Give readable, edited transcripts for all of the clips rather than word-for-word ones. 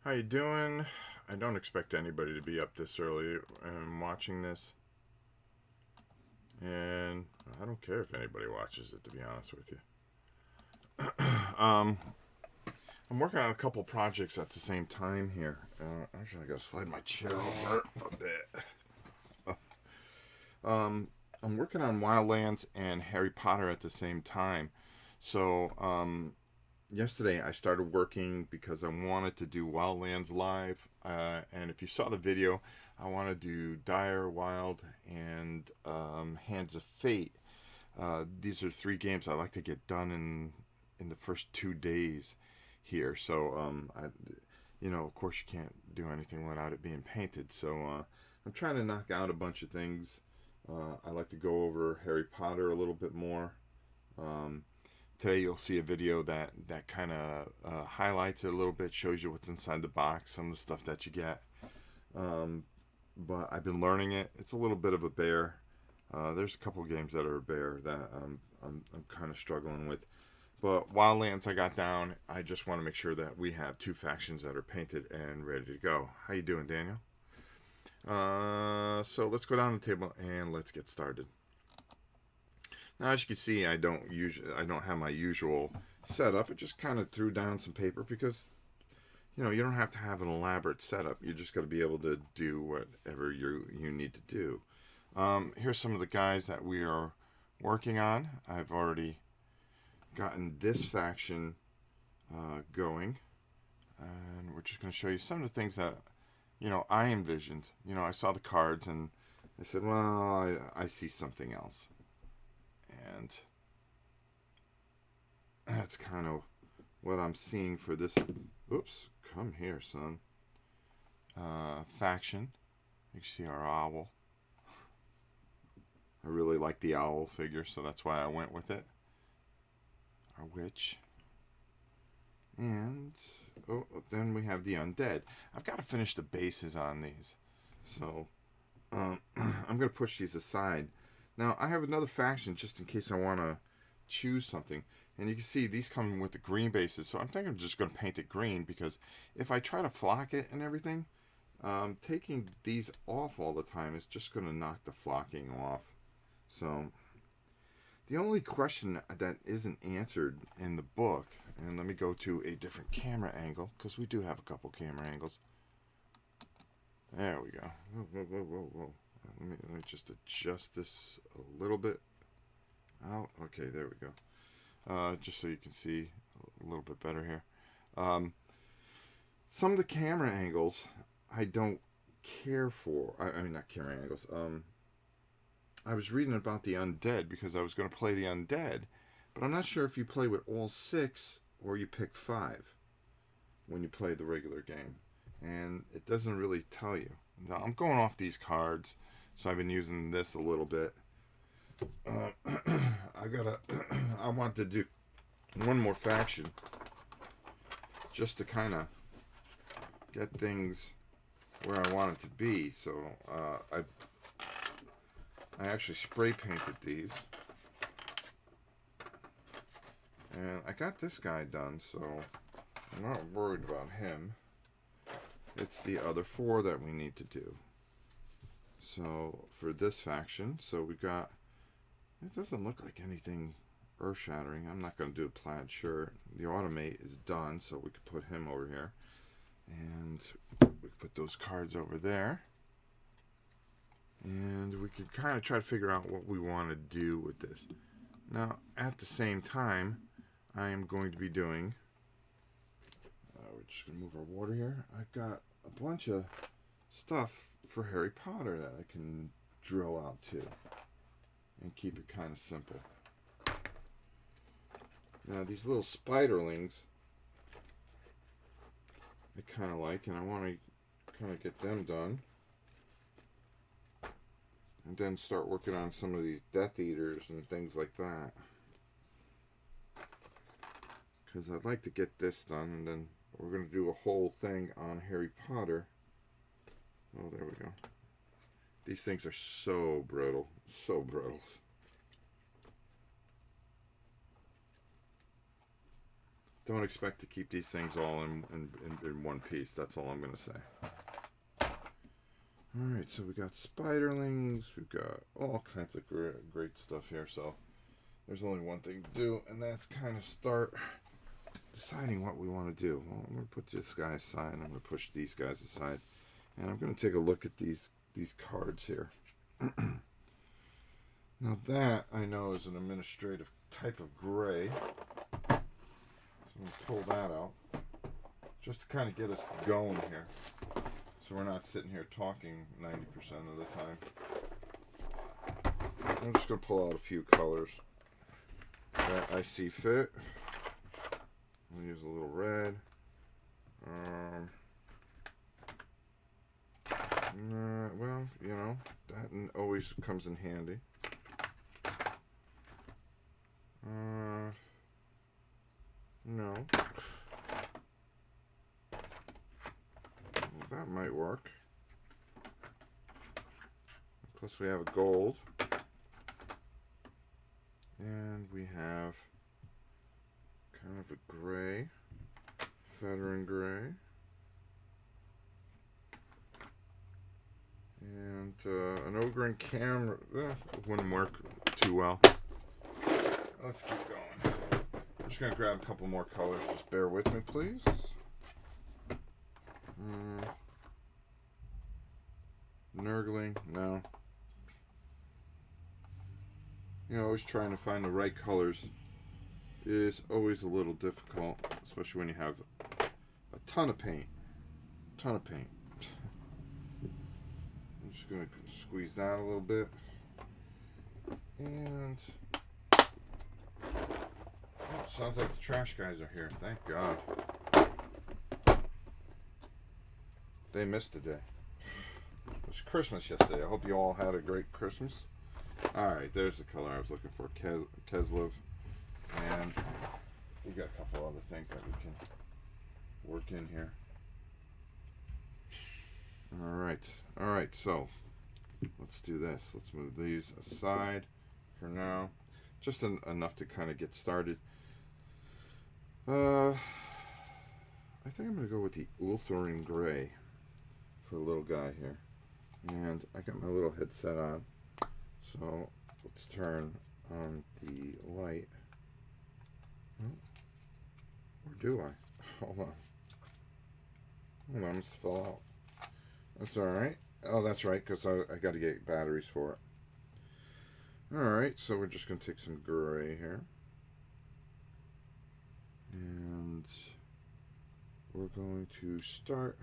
How you doing? I don't expect anybody to be up this early and watching this. And I don't care if anybody watches it, to be honest with you. um, I'm working on a couple projects at the same time here. Actually, I gotta slide my chair over a bit. I'm working on Wildlands and Harry Potter at the same time. So, yesterday I started working because I wanted to do Wildlands live. And if you saw the video, I want to do Dire, Wild, and Hands of Fate. These are three games I like to get done in the first 2 days here. So, of course, you can't do anything without it being painted. So I'm trying to knock out a bunch of things. I like to go over Harry Potter a little bit more. Um, Today you'll see a video that kind of highlights it a little bit, shows you what's inside the box, some of the stuff that you get. But I've been learning it. It's a little bit of a bear. There's a couple of games that are a bear that I'm kind of struggling with. But Wildlands I got down. I just want to make sure that we have two factions that are painted and ready to go. How you doing, Daniel? So let's go down the table and let's get started. Now, as you can see, I don't have my usual setup. I just kind of threw down some paper because you don't have to have an elaborate setup. You just got to be able to do whatever you need to do. Here's some of the guys that we are working on. I've already gotten this faction going, and we're just going to show you some of the things that I envisioned. I saw the cards and I said, well, I see something else. And that's kind of what I'm seeing for this. Oops, come here, son. Faction. You can see our owl. I really like the owl figure, so that's why I went with it. Our witch. And then we have the undead. I've got to finish the bases on these. So I'm going to push these aside. Now, I have another faction just in case I want to choose something. And you can see these come with the green bases. So I'm thinking I'm just going to paint it green because if I try to flock it and everything, taking these off all the time is just going to knock the flocking off. So the only question that isn't answered in the book, and let me go to a different camera angle because we do have a couple camera angles. There we go. Whoa. Let me just adjust this a little bit out. Okay, there we go. Just so you can see a little bit better here. Some of the camera angles I don't care for. I mean, not camera angles. I was reading about the undead because I was going to play the undead, but I'm not sure if you play with all 6 or you pick 5 when you play the regular game. And it doesn't really tell you. Now, I'm going off these cards. So I've been using this a little bit. I want to do one more faction just to kind of get things where I want it to be. So I actually spray painted these. And I got this guy done, so I'm not worried about him. It's the other 4 that we need to do. So for this faction, we got, it doesn't look like anything earth-shattering. I'm not going to do a plaid shirt. The automate is done, so we could put him over here. And we could put those cards over there. And we could kind of try to figure out what we want to do with this. Now, at the same time, I am going to be doing, we're just going to move our water here. I've got a bunch of stuff for Harry Potter that I can drill out to and keep it kind of simple. Now these little spiderlings I kind of like, and I want to kind of get them done and then start working on some of these Death Eaters and things like that, because I'd like to get this done, and then we're going to do a whole thing on Harry Potter. Oh, there we go. These things are so brittle. So brittle. don't expect to keep these things all in one piece. That's all I'm going to say. Alright, so we got spiderlings. We've got all kinds of great stuff here. So there's only one thing to do, and that's kind of start deciding what we want to do. Well, I'm going to put this guy aside. I'm going to push these guys aside. And I'm going to take a look at these cards here. Now that I know is an administrative type of gray. So I'm going to pull that out. Just to kind of get us going here. So we're not sitting here talking 90% of the time. I'm just going to pull out a few colors that I see fit. I'm going to use a little red. Well, you know, that always comes in handy. No. Well, that might work. Plus we have a gold. And we have kind of a gray. Veteran gray. And an ogre and camera wouldn't work too well. Let's keep going. I'm just going to grab a couple more colors. Just bear with me, please. Nurgling, no. You know, always trying to find the right colors is always a little difficult, especially when you have a ton of paint. I'm just going to squeeze that a little bit. And sounds like the trash guys are here. Thank God. They missed a day. It was Christmas yesterday. I hope you all had a great Christmas. Alright, there's the color I was looking for. Keslev. And we got a couple other things that we can work in here. Alright, so let's do this. Let's move these aside for now. Just enough to kind of get started. I think I'm going to go with the Ulthuan Gray for a little guy here. And I got my little headset on. So let's turn on the light. Oh, or do I? Hold on. I almost fell out. That's alright. Oh, that's right, because I got to get batteries for it. Alright, so we're just going to take some gray here. And we're going to start.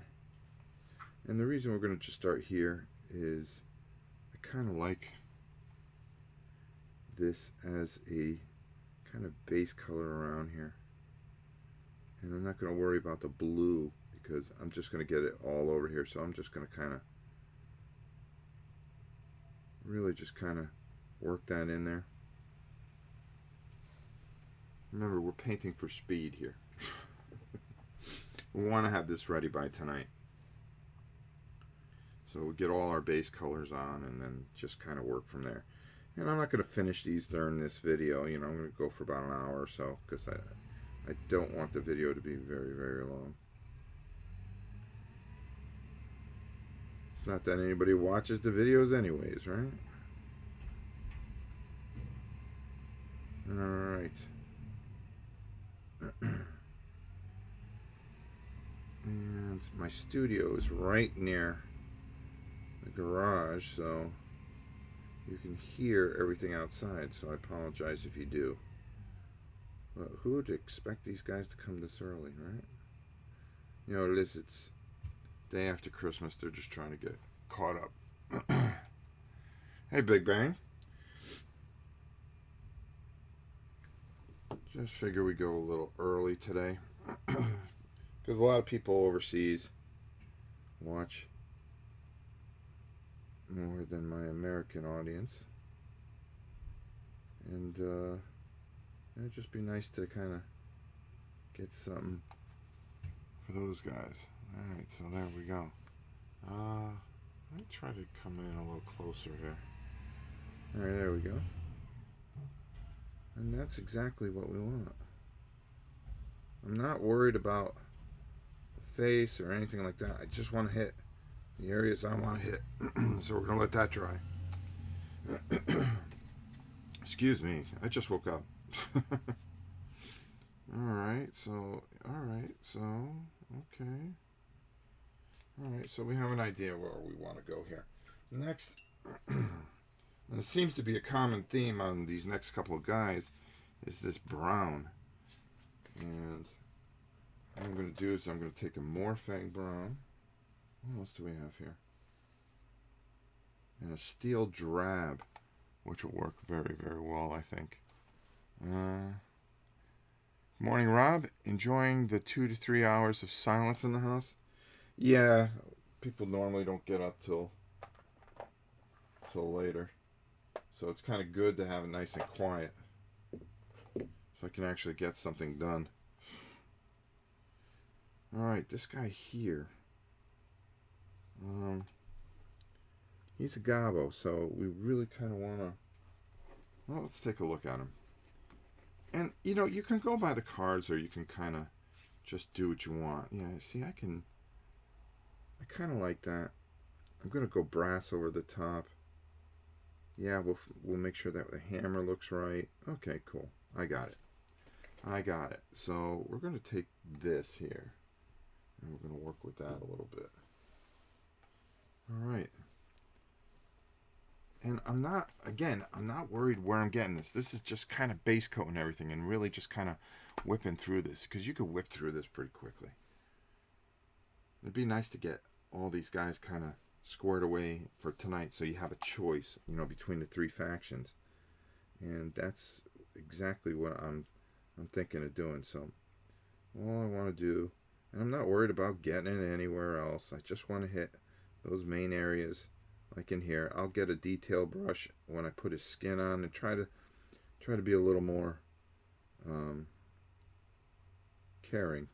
And the reason we're going to just start here is I kind of like this as a kind of base color around here. And I'm not going to worry about the blue because I'm just going to get it all over here. So I'm just going to kind of really just kind of work that in there. Remember, we're painting for speed here. We want to have this ready by tonight. So we'll get all our base colors on and then just kind of work from there. And I'm not going to finish these during this video. You know, I'm going to go for about an hour or so because I don't want the video to be very, very long. It's not that anybody watches the videos anyways, right? Alright. And my studio is right near the garage, so you can hear everything outside, so I apologize if you do. But who would expect these guys to come this early, right? You know, it's day after Christmas. They're just trying to get caught up. Hey, Big Bang. Just figure we go a little early today. Because a lot of people overseas watch more than my American audience. And it'd just be nice to kind of get something for those guys. Alright, so there we go. Let me try to come in a little closer here. Alright, there we go. And that's exactly what we want. I'm not worried about the face or anything like that. I just want to hit the areas I want to hit. So we're going to let that dry. Excuse me, I just woke up. Alright, so, okay. Alright, so we have an idea where we want to go here. Next, and it seems to be a common theme on these next couple of guys, is this brown. And what I'm going to do is I'm going to take a Morphang brown. What else do we have here? And a steel drab, which will work very, very well, I think. Morning, Rob. Enjoying the 2 to 3 hours of silence in the house? Yeah, people normally don't get up till later. So it's kind of good to have it nice and quiet. So I can actually get something done. Alright, this guy here. He's a Gabo, so we really kind of want to... Well, let's take a look at him. And, you know, you can go by the cards or you can kind of just do what you want. Yeah, see, I kind of like that. I'm going to go brass over the top. Yeah, we'll make sure that the hammer looks right. Okay, cool. I got it. So we're going to take this here. And we're going to work with that a little bit. All right. And I'm not worried where I'm getting this. This is just kind of base coat and everything and really just kind of whipping through this because you could whip through this pretty quickly. It'd be nice to get all these guys kind of squared away for tonight so you have a choice, you know, between the three factions. And that's exactly what I'm thinking of doing. So all I want to do, and I'm not worried about getting it anywhere else. I just want to hit those main areas. Like in here, I'll get a detail brush when I put his skin on and try to be a little more caring.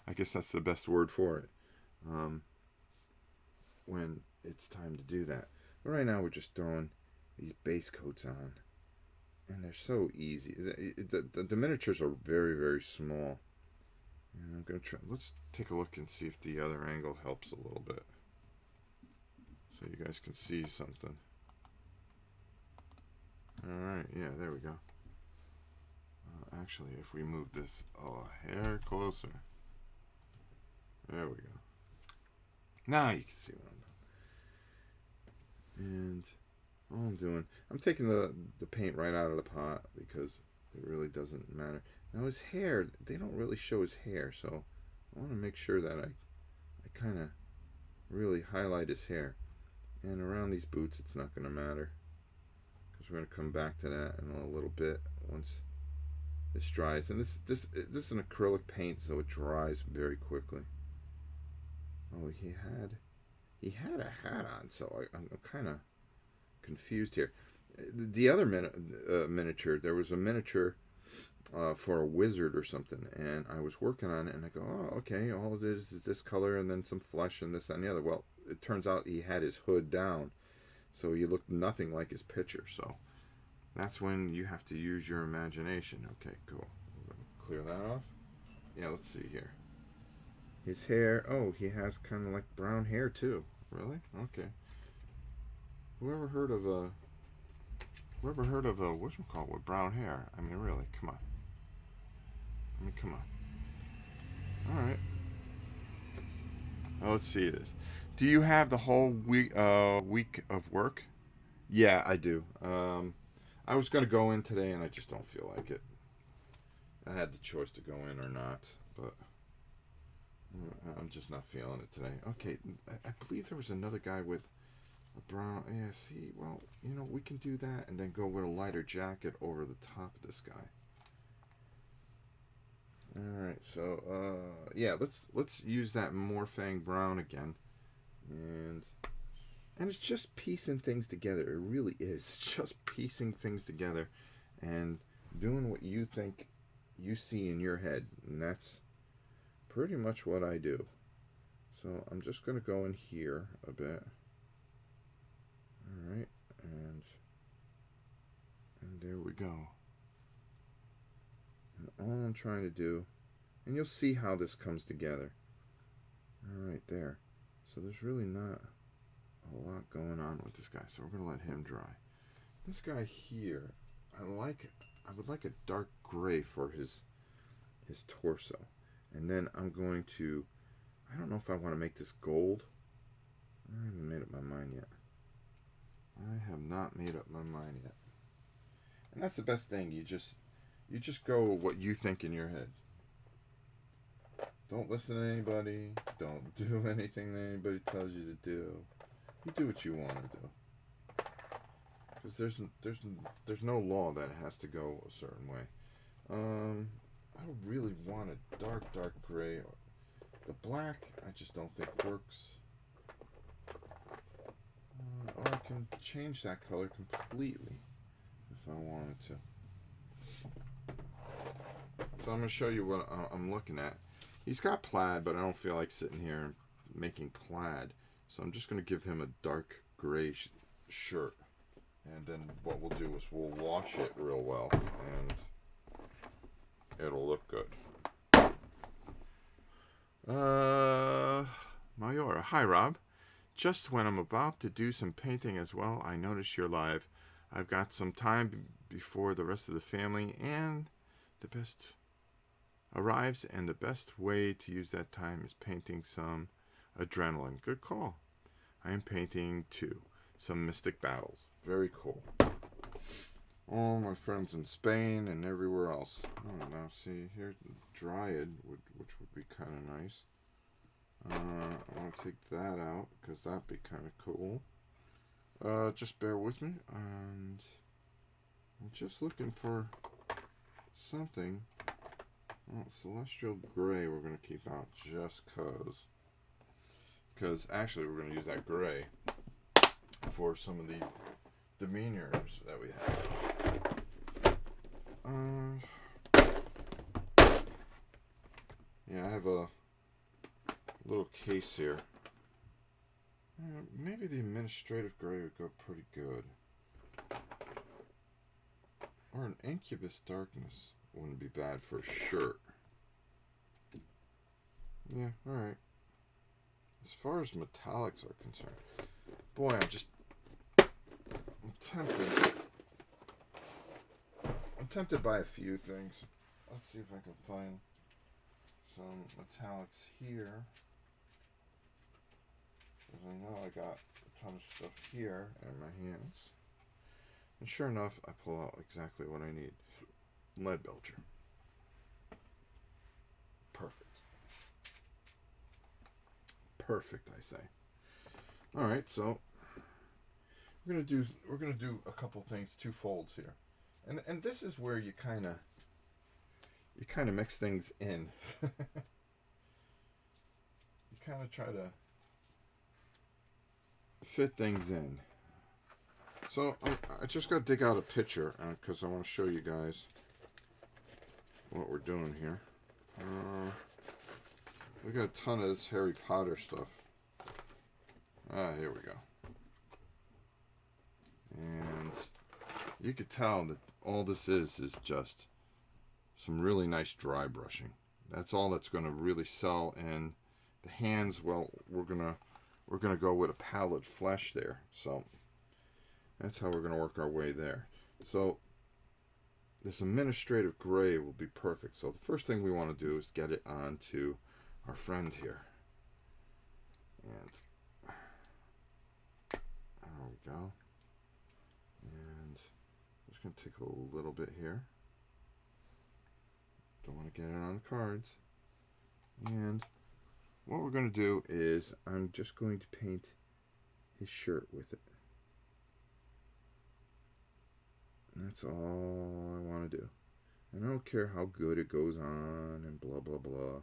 I guess that's the best word for it. When it's time to do that. But right now we're just throwing these base coats on, and they're so easy. The miniatures are very, very small. And I'm gonna try. Let's take a look and see if the other angle helps a little bit. So you guys can see something. Alright, yeah, there we go. Actually, if we move this a hair closer. There we go. Now you can see what I'm doing. And all I'm doing, I'm taking the paint right out of the pot because it really doesn't matter. Now his hair, they don't really show his hair, so I want to make sure that I kind of really highlight his hair. And around these boots, it's not going to matter because we're going to come back to that in a little bit once this dries. And this is an acrylic paint, so it dries very quickly. Oh, he had a hat on, so I'm kind of confused here. The other miniature, there was a miniature for a wizard or something, and I was working on it, and I go, oh, okay, all it is this color, and then some flesh, and this, that, and the other. Well, it turns out he had his hood down, so he looked nothing like his picture. So that's when you have to use your imagination. Okay, cool. We're gonna clear that off. Yeah, let's see here. His hair, oh, he has kind of like brown hair too. Really? Okay. Whoever heard of a whatchamacallit with brown hair? I mean, really, come on. Come on. All right. Now let's see this. Do you have the whole week of work? Yeah, I do. I was gonna go in today, and I just don't feel like it. I had the choice to go in or not, but I'm just not feeling it today. Okay, I believe there was another guy with a brown. Yeah, see, well, you know, we can do that, and then go with a lighter jacket over the top of this guy. All right, so yeah, let's use that Morphang brown again, and it's just piecing things together. It really is. It's just piecing things together, and doing what you think you see in your head, and that's pretty much what I do. So I'm just gonna go in here a bit. All right, and there we go. all I'm trying to do, and you'll see how this comes together. All right, there. So there's really not a lot going on with this guy, so we're gonna let him dry. This guy here, I would like a dark gray for his torso, and then I'm going to, I don't know if I want to make this gold. I haven't made up my mind yet. I have not made up my mind yet. And that's the best thing. You just go with what you think in your head. Don't listen to anybody. Don't do anything that anybody tells you to do. You do what you want to do. Because there's no law that it has to go a certain way. I really want a dark gray. The black, I just don't think works. Or I can change that color completely if I wanted to. So I'm going to show you what I'm looking at. He's got plaid, but I don't feel like sitting here making plaid. So I'm just going to give him a dark gray shirt. And then what we'll do is we'll wash it real well, and it'll look good. Mayora. Hi, Rob. Just when I'm about to do some painting as well, I notice you're live. I've got some time before the rest of the family and the best arrives, and the best way to use that time is painting some adrenaline. Good call. I am painting too. Some Mystic Battles. Very cool. All my friends in Spain and everywhere else. Oh, now see, here's Dryad, which would be kind of nice. I want to take that out because that'd be kind of cool. Just bear with me, and I'm just looking for something. Oh, Celestial Gray we're going to keep out just because actually we're going to use that gray for some of these demeanors that we have. Yeah, I have a little case here. Maybe the Administrative Gray would go pretty good. Or an Incubus Darkness wouldn't be bad for a shirt. Yeah, alright. As far as metallics are concerned, boy, I'm tempted. I'm tempted by a few things. Let's see if I can find some metallics here. Because I know I got a ton of stuff here in my hands. And sure enough, I pull out exactly what I need. Leadbelcher. Perfect. Perfect, I say. Alright, so we're gonna do a couple things, two folds here. And this is where you kinda mix things in. You kinda try to fit things in. So I just got to dig out a picture because I want to show you guys what we're doing here. We got a ton of this Harry Potter stuff. Here we go. And you could tell that all this is just some really nice dry brushing. That's all that's going to really sell. And the hands, well, we're gonna go with a pallid flesh there. So that's how we're going to work our way there. So this Administrative Gray will be perfect. So the first thing we want to do is get it onto our friend here. And there we go. And I'm just going to take a little bit here. Don't want to get it on the cards. And what we're going to do is I'm just going to paint his shirt with it. That's all I want to do. And I don't care how good it goes on and blah blah blah,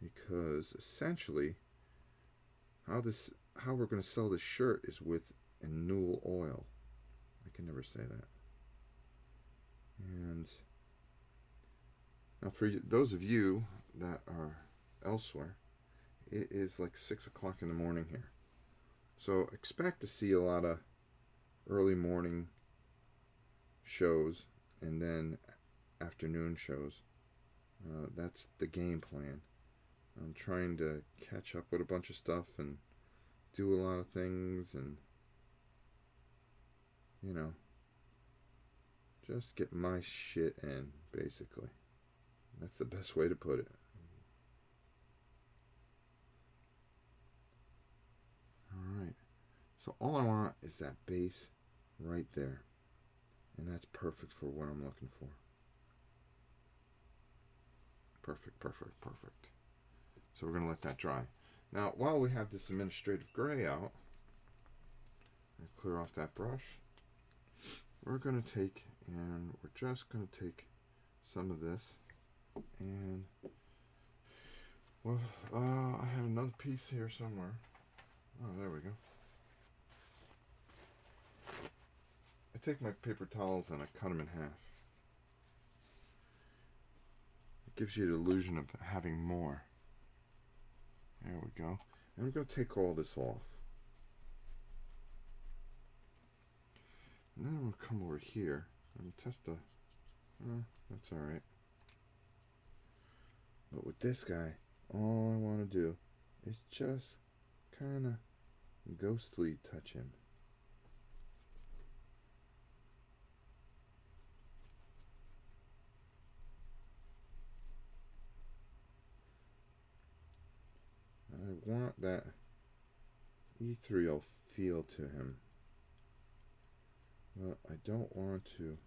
because essentially how we're going to sell this shirt is with a Newell oil. I can never say that. And now for those of you that are elsewhere, it is like 6 o'clock in the morning here. So expect to see a lot of early morning shows and then afternoon shows. That's the game plan. I'm trying to catch up with a bunch of stuff and do a lot of things and, you know, just get my shit in, basically. That's the best way to put it. Alright. So all I want is that base right there. And that's perfect for what I'm looking for. Perfect, perfect, perfect. So we're going to let that dry. Now, while we have this administrative gray out, clear off that brush, we're going to take, and we're just going to take some of this, and, well, I have another piece here somewhere. Oh, there we go. I take my paper towels and I cut them in half. It gives you the illusion of having more. There we go. And I'm going to take all this off. And then I'm going to come over here and test the... that's alright. But with this guy, all I want to do is just kind of ghostly touch him. I want that ethereal feel to him, but I don't want to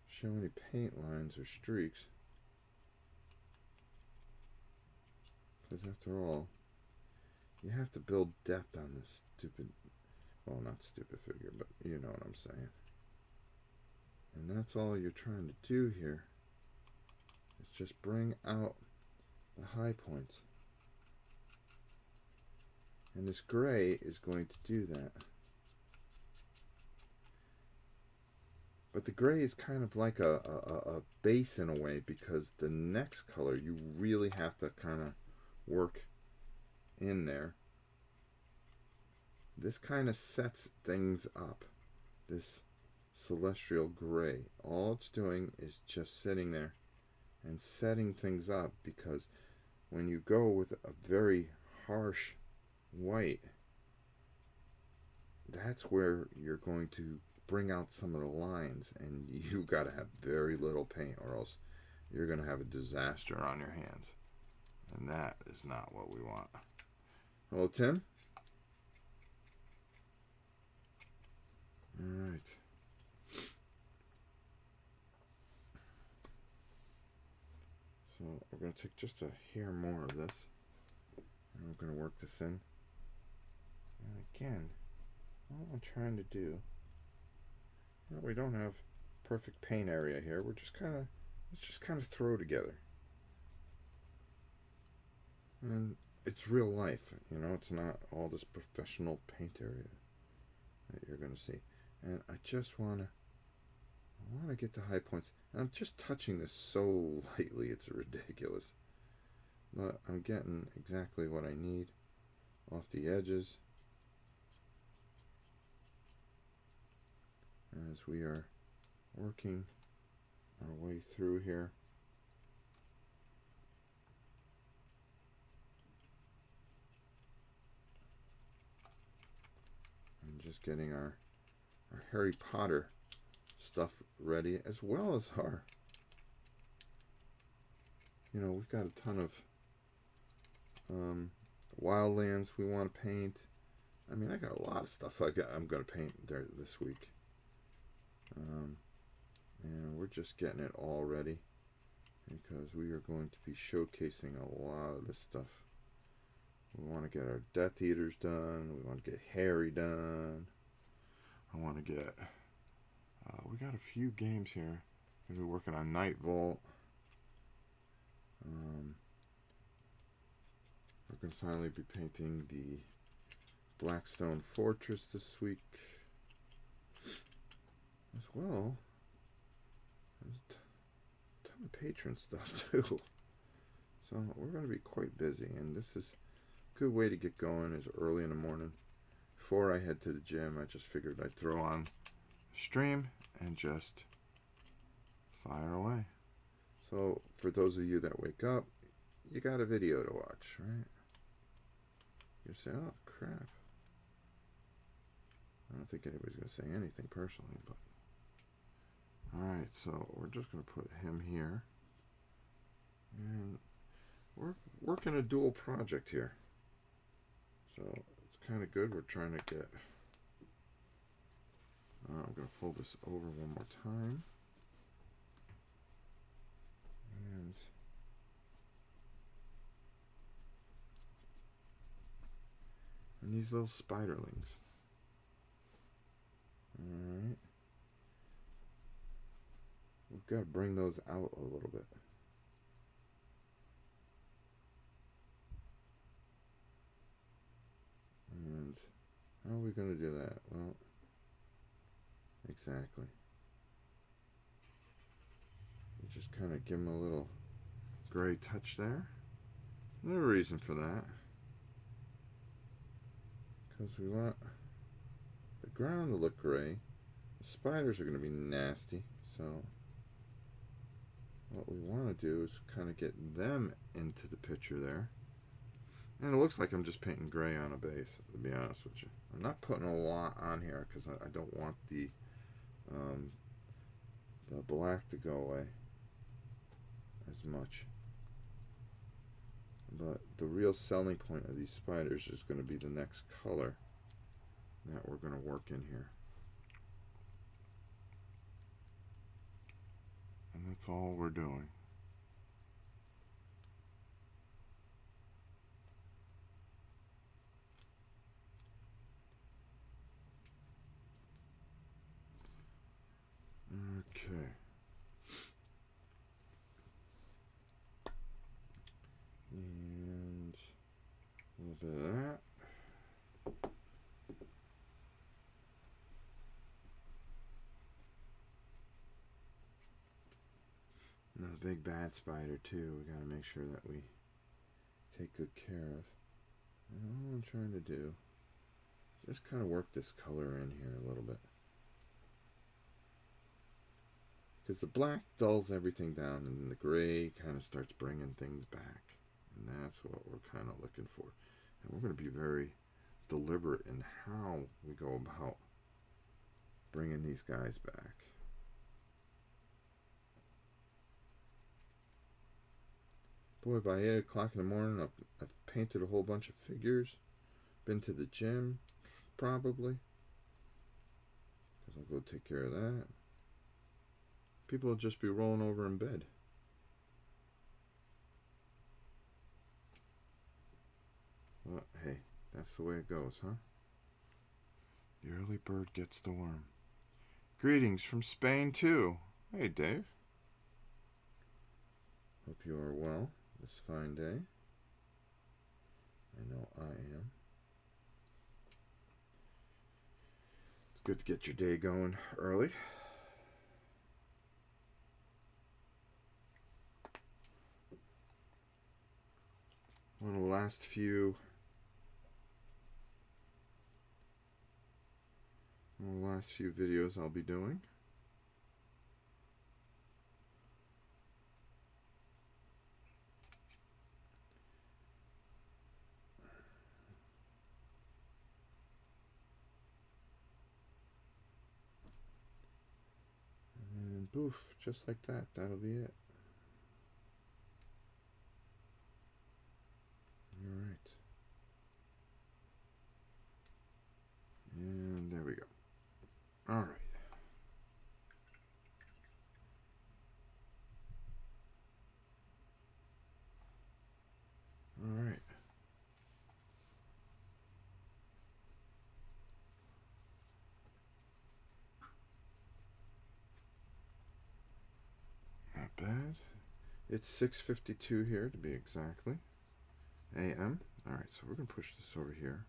show any paint lines or streaks, because after all, you have to build depth on this stupid, well, not stupid figure, but you know what I'm saying. And that's all you're trying to do here. It's just bring out the high points. And this gray is going to do that. But the gray is kind of like a base in a way, because the next color you really have to kind of work in there. This kind of sets things up. This celestial gray. All it's doing is just sitting there and setting things up, because when you go with a very harsh white, that's where you're going to bring out some of the lines, and you got to have very little paint, or else you're going to have a disaster on your hands, and that is not what we want. Hello, Tim. All right. So we're going to take just a hair more of this, and we're going to work this in. And again, all I'm trying to do, well, we don't have perfect paint area here. We're just kind of, let's just kind of throw together. And it's real life, you know, it's not all this professional paint area that you're going to see. And I just want to get the high points. And I'm just touching this so lightly, it's ridiculous. But I'm getting exactly what I need off the edges as we are working our way through here. And just getting our Harry Potter stuff ready, as well as our, you know, we've got a ton of wildlands we want to paint. I mean, I got a lot of stuff I'm going to paint there this week. And we're just getting it all ready, because we are going to be showcasing a lot of this stuff. We want to get our Death Eaters done. We want to get Harry done. I want to get... we got a few games here. We're going to be working on Night Vault. We're going to finally be painting the Blackstone Fortress this week. As well, there's a ton of patron stuff too. So we're going to be quite busy, and this is a good way to get going is early in the morning. Before I head to the gym, I just figured I'd throw on a stream and just Fire away. So, for those of you that wake up, you got a video to watch, right? You say, oh, crap. I don't think anybody's going to say anything personally, but... Alright, so we're just going to put him here. And we're working a dual project here. So, it's kind of good. We're trying to get... I'm going to fold this over one more time. And these little spiderlings. Alright. We've got to bring those out a little bit. And how are we going to do that? Well, exactly. You just kind of give them a little gray touch there. No reason for that. Because we want the ground to look gray. The spiders are going to be nasty. So what we want to do is kind of get them into the picture there. And it looks like I'm just painting gray on a base, to be honest with you. I'm not putting a lot on here because I don't want the black to go away as much. But the real selling point of these spiders is going to be the next color that we're going to work in here. And that's all we're doing. Okay. And a little bit of that. Now the big bad spider too, we got to make sure that we take good care of. And all I'm trying to do is just kind of work this color in here a little bit. Because the black dulls everything down and the gray kind of starts bringing things back. And that's what we're kind of looking for. And we're going to be very deliberate in how we go about bringing these guys back. Boy, by 8 o'clock in the morning, I've painted a whole bunch of figures. Been to the gym, probably. Because I'll go take care of that. People will just be rolling over in bed. Well, hey, that's the way it goes, huh? The early bird gets the worm. Greetings from Spain, too. Hey, Dave. Hope you are well this fine day. I know I am. It's good to get your day going early. One of the last few videos I'll be doing. And boof, just like that, that'll be it. Alright. And there we go. Alright. Alright. Not bad. It's 6:52 here to be exactly. AM. Alright, so we're going to push this over here.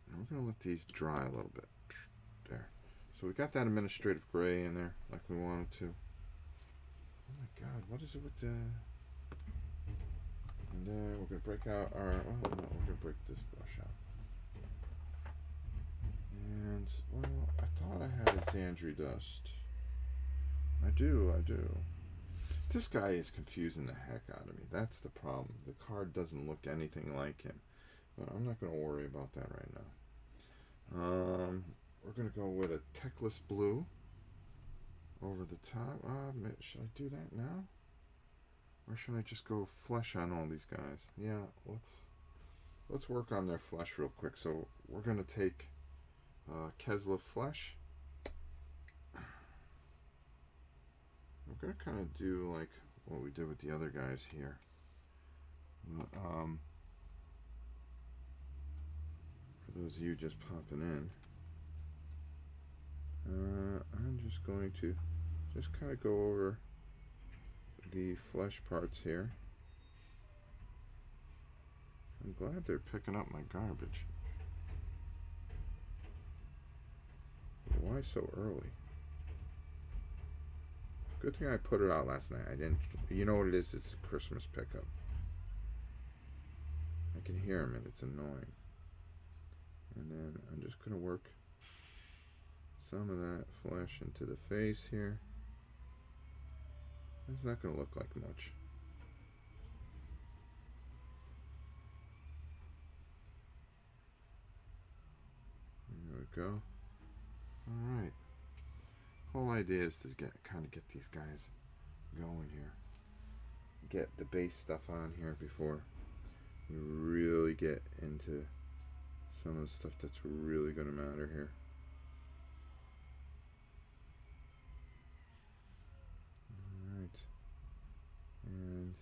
And we're going to let these dry a little bit. There. So we got that administrative gray in there like we wanted to. Oh my god, what is it with the... And then we're going to break out our... Oh no, we're going to break this brush out. And, well, I thought I had a Xandri dust. I I do. This guy is confusing the heck out of me. That's the problem. The card doesn't look anything like him. But I'm not going to worry about that right now. We're going to go with a Teclis Blue over the top. Should I do that now? Or should I just go flesh on all these guys? Yeah, let's work on their flesh real quick. So we're going to take Keslev Flesh. We're going to kind of do like what we did with the other guys here. For those of you just popping in, I'm just going to just kind of go over the flesh parts here. I'm glad they're picking up my garbage. Why so early? Good thing I put it out last night. I didn't. You know what it is? It's a Christmas pickup. I can hear them and it's annoying. And then I'm just going to work some of that flesh into the face here. It's not going to look like much. There we go. All right. Whole idea is to kind of get these guys going here. Get the base stuff on here before we really get into some of the stuff that's really going to matter here. All right. And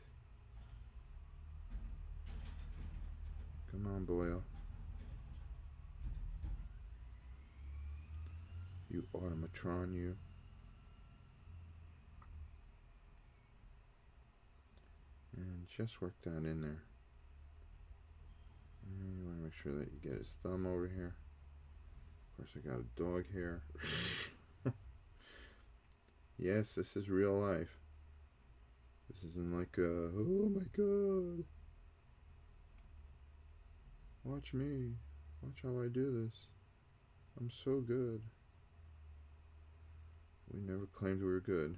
come on, Boyle. You automatron, you. And just work that in there. And you want to make sure that you get his thumb over here. Of course, I got a dog here. Yes, this is real life. This isn't like a, oh my god. Watch me. Watch how I do this. I'm so good. We never claimed we were good.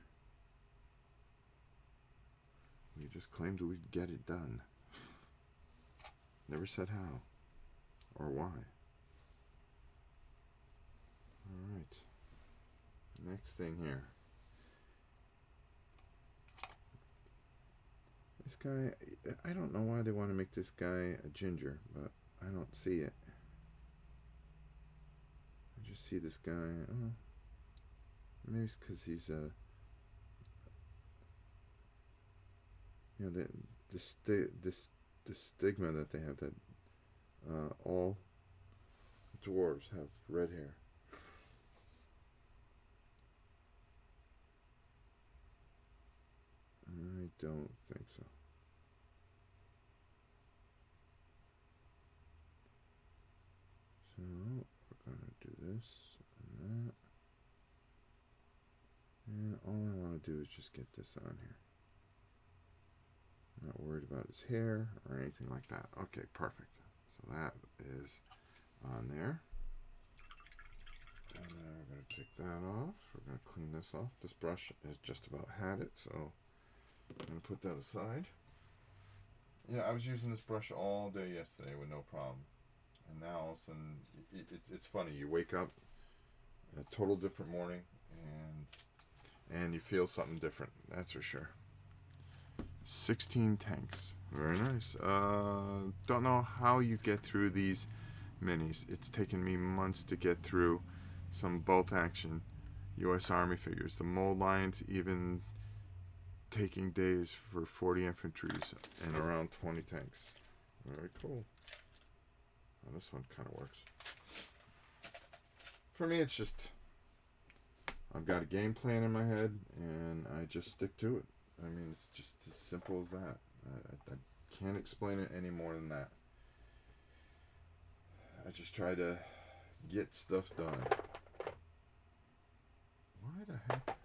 We just claimed we'd get it done. Never said how or why. Alright. Next thing here. This guy, I don't know why they want to make this guy a ginger, but I don't see it. I just see this guy, oh, maybe it's because he's you know, the stigma that they have that all dwarves have red hair. I don't think so. So we're going to do this and that. And all I want to do is just get this on here. I'm not worried about his hair or anything like that. Okay, perfect. So that is on there. And then we're going to take that off. We're going to clean this off. This brush has just about had it, so I'm going to put that aside. Yeah, I was using this brush all day yesterday with no problem. And now all of a sudden, it's funny. You wake up a total different morning and you feel something different. That's for sure. 16 tanks. Very nice. Don't know how you get through these minis. It's taken me months to get through some bolt action U.S. Army figures. The mold lines even taking days for 40 infantries and around 20 tanks. Very cool. Well, this one kind of works. For me, it's just I've got a game plan in my head and I just stick to it. I mean, it's just as simple as that. I can't explain it any more than that. I just try to get stuff done. Why the heck?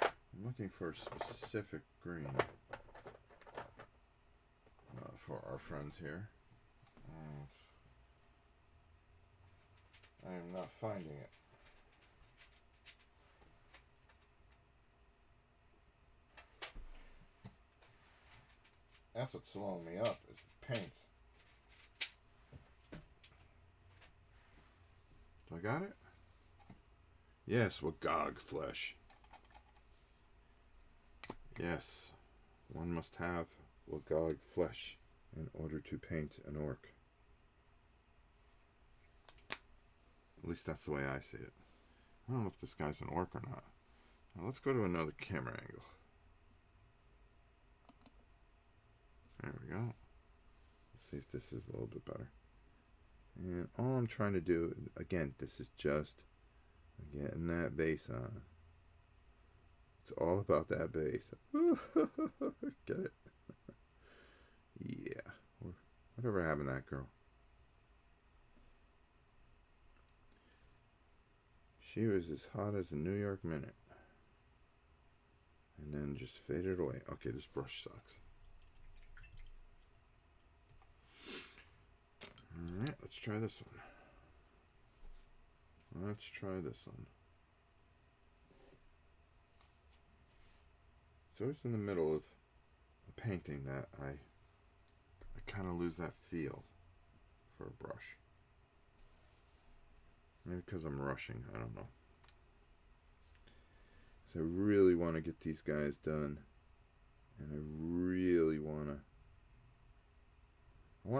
I'm looking for a specific green for our friends here. I am not finding it. That's what's slowing me up, is the paints. Do I got it? Yes, Wagog flesh. Yes, one must have Wagog flesh in order to paint an orc. At least that's the way I see it. I don't know if this guy's an orc or not. Now let's go to another camera angle. There we go. Let's see if this is a little bit better. And all I'm trying to do, again, this is just getting that base on. It's all about that base. Get it? Yeah. Whatever happened to that girl? She was as hot as a New York minute. And then just faded away. Okay, this brush sucks. Alright, let's try this one. Let's try this one. So it's in the middle of a painting that I kind of lose that feel for a brush. Maybe because I'm rushing, I don't know. So I really want to get these guys done. And I really want to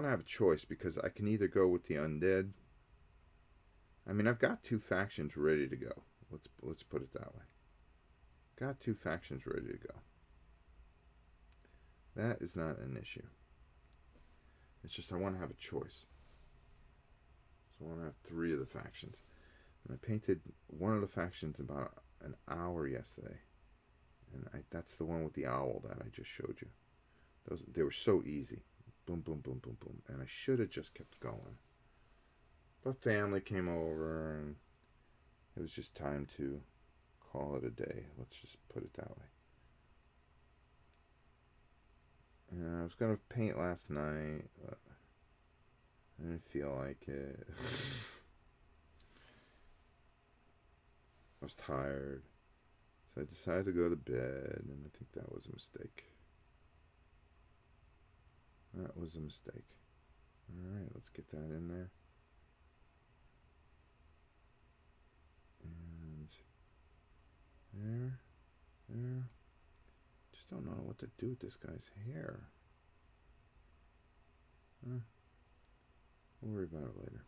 have a choice, because I can either go with the undead. I mean, I've got 2 factions ready to go. Let's put it that way. Got 2 factions ready to go. That is not an issue. It's just I want to have a choice. So I want to have 3 of the factions. And I painted one of the factions about an hour yesterday. And that's the one with the owl that I just showed you. They were so easy. Boom, boom, boom, boom, boom. And I should have just kept going. But family came over, and it was just time to call it a day. Let's just put it that way. And I was going to paint last night, but I didn't feel like it. I was tired. So I decided to go to bed, and I think that was a mistake. That was a mistake. Alright, let's get that in there. And there. Just don't know what to do with this guy's hair. We'll worry about it later.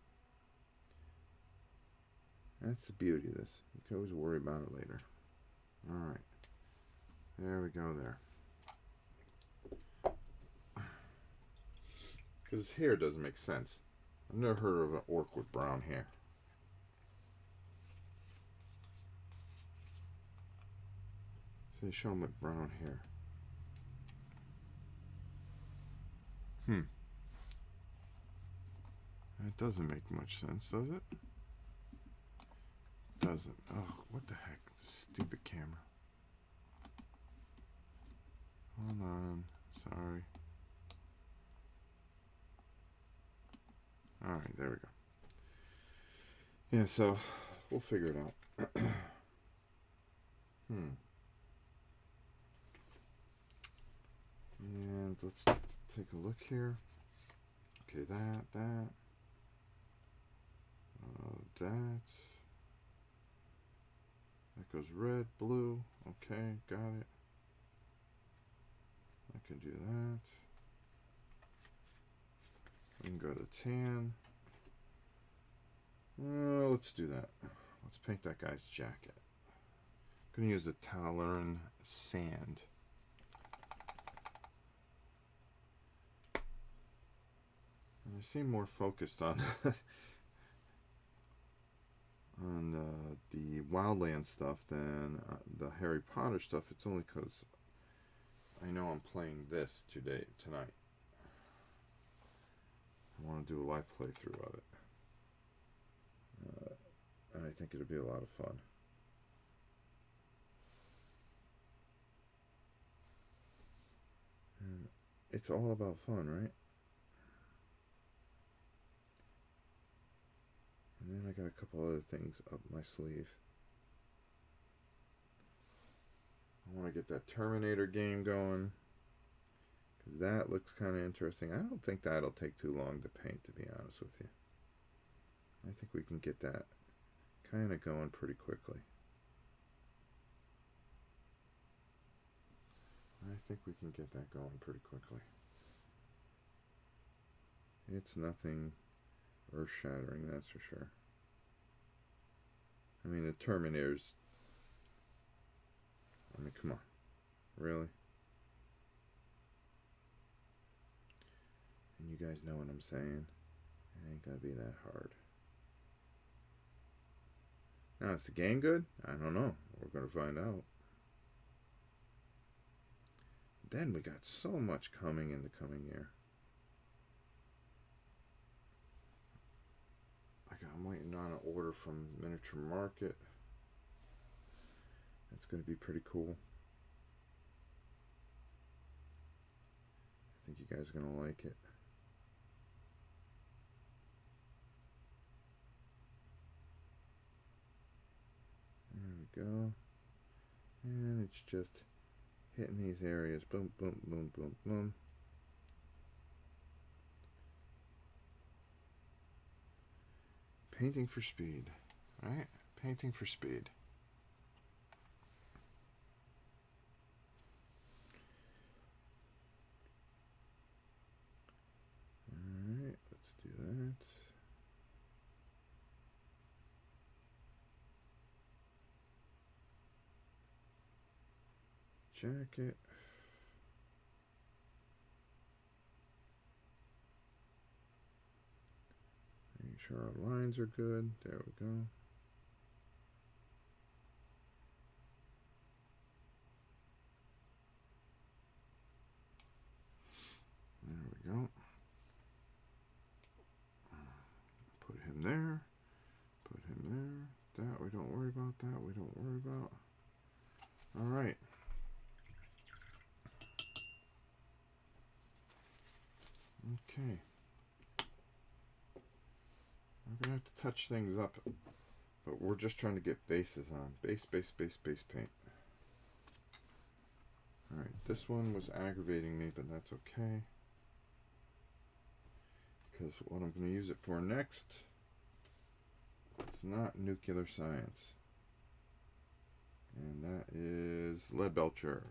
That's the beauty of this. You can always worry about it later. Alright. There we go there. Because his hair doesn't make sense. I've never heard of an orc with brown hair. So they show him with brown hair. That doesn't make much sense, does it? Doesn't. Oh, what the heck? This stupid camera. Hold on. Sorry. Alright, there we go. Yeah, so we'll figure it out. And let's take a look here. Okay, that. That goes red, blue. Okay, got it. I can do that. We can go to tan. Let's do that. Let's paint that guy's jacket. I'm going to use the Taloran sand. And I seem more focused on the Wildland stuff than the Harry Potter stuff. It's only because I know I'm playing this tonight. I want to do a live playthrough of it. And I think it'll be a lot of fun. And it's all about fun, right? And then I got a couple other things up my sleeve. I want to get that Terminator game going, That looks kind of interesting. I don't think that'll take too long to paint, to be honest with you. I think we can get that kind of going pretty quickly. I think we can get that going pretty quickly. It's nothing earth-shattering, that's for sure. I mean, the Terminators, I mean, come on. Really? And you guys know what I'm saying. It ain't gonna be that hard. Now, is the game good? I don't know. We're gonna find out. Then we got so much coming in the coming year. I'm waiting on an order from Miniature Market. That's going to be pretty cool. I think you guys are going to like it. There we go. And it's just hitting these areas. Boom, boom, boom, boom, boom. Painting for speed, right? Painting for speed. Alright, let's do that. Jacket. Making sure our lines are good. There we go. There we go. Put him there. Put him there. That we don't worry about. That we don't worry about. All right. Okay. I'm going to have to touch things up, but we're just trying to get bases on. Base, base, base, base paint. Alright, this one was aggravating me, but that's okay. Because what I'm going to use it for next, it's not nuclear science. And that is Leadbelcher.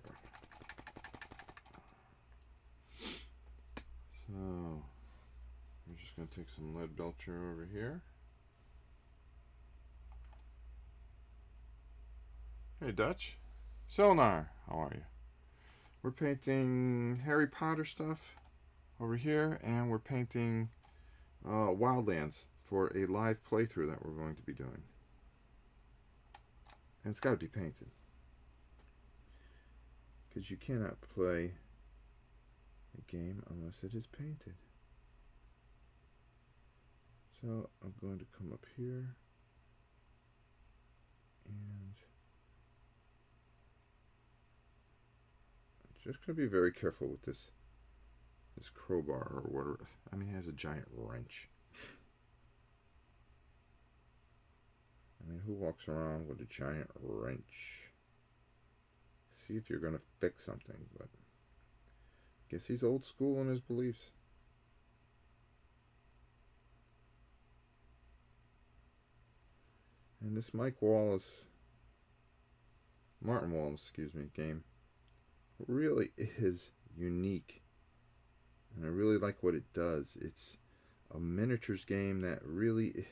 So, we're just going to take some Leadbelcher over here. Hey Dutch. Sonar, how are you? We're painting Harry Potter stuff over here, and we're painting Wildlands for a live playthrough that we're going to be doing. And it's got to be painted. Because you cannot play a game unless it is painted. So I'm going to come up here and I'm just going to be very careful with this crowbar or whatever. I mean, it has a giant wrench. I mean, who walks around with a giant wrench? See if you're going to fix something, but I guess he's old school in his beliefs. And this Martin Wallace, excuse me, game really is unique. And I really like what it does. It's a miniatures game that really,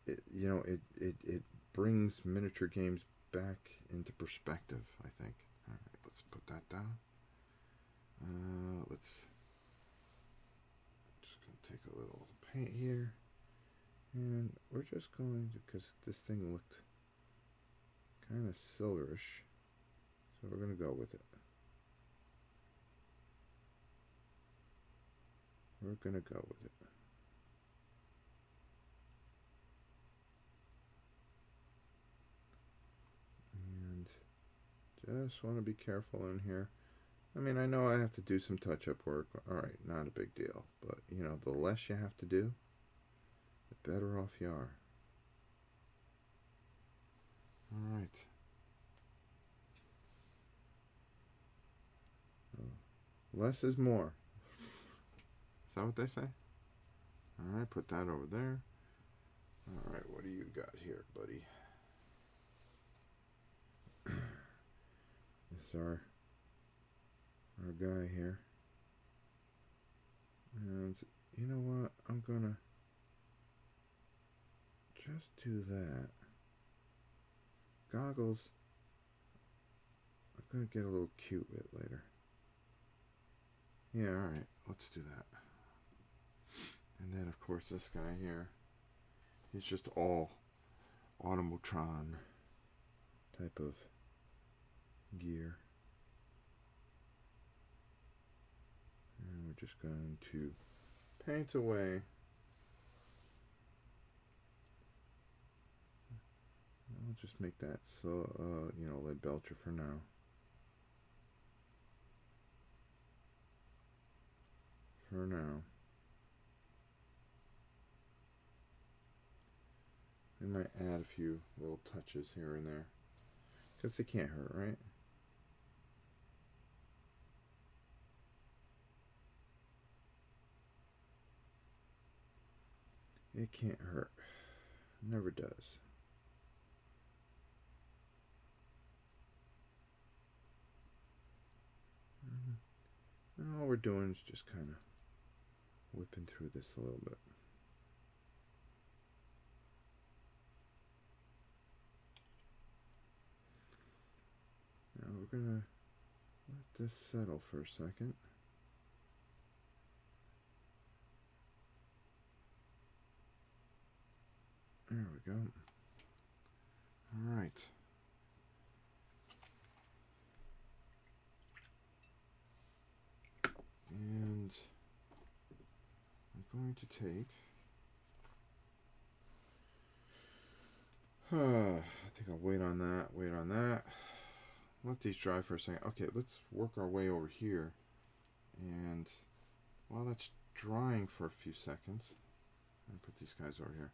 it brings miniature games back into perspective, I think. All right, let's put that down. Just going to take a little paint here. And we're just going to, because this thing looked kind of silverish, so we're going to go with it. We're going to go with it. And just want to be careful in here. I mean, I know I have to do some touch-up work. Alright, not a big deal. But, you know, the less you have to do, the better off you are. Alright. Oh, Less is more. Is that what they say? All right, put that over there. All right, what do you got here, buddy? This is our guy here. And you know what? I'm gonna just do that. Goggles, I'm gonna get a little cute with later. Yeah, alright, let's do that. And then, of course, this guy here, he's just all Automotron type of gear. And we're just going to paint away. I'll just make that so, Lead Belcher for now. I might add a few little touches here and there, because they can't hurt, right? It can't hurt. Never does. And all we're doing is just kind of whipping through this a little bit. Now we're going to let this settle for a second. There we go. All right. And I'm going to take, I think I'll wait on that. Let these dry for a second. Okay, let's work our way over here. And while that's drying for a few seconds, I'll put these guys over here.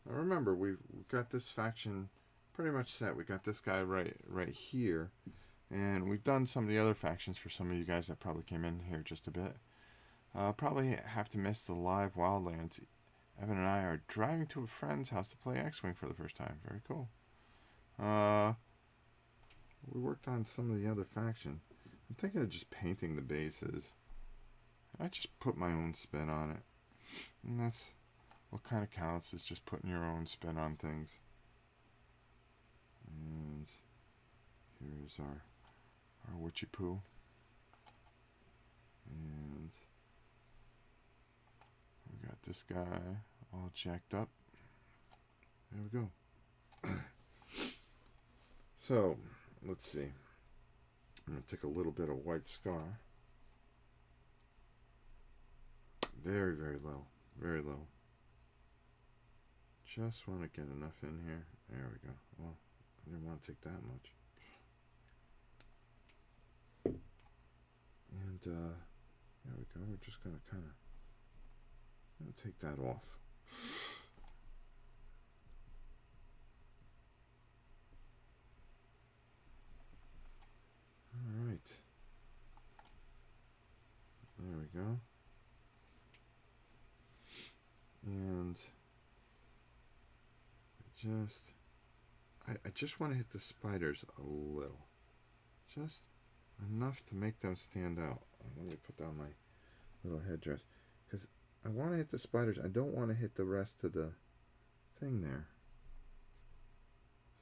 Now remember, we've got this faction pretty much set. We got this guy right here. And we've done some of the other factions for some of you guys that probably came in here just a bit. Probably have to miss the live Wildlands. Evan and I are driving to a friend's house to play X-Wing for the first time. Very cool. We worked on some of the other faction. I'm thinking of just painting the bases. I just put my own spin on it. And that's what kind of counts, is just putting your own spin on things. And here's our Witchy Poo. And we got this guy all jacked up. There we go. So, let's see. I'm going to take a little bit of white scar. Very, very little. Very little. Just want to get enough in here. There we go. Well, I didn't want to take that much. And there we go. We're just going to kind of take that off. All right. There we go. And I just want to hit the spiders a little. Just enough to make them stand out. Let me put down my little headdress, because I want to hit the spiders. I don't want to hit the rest of the thing there.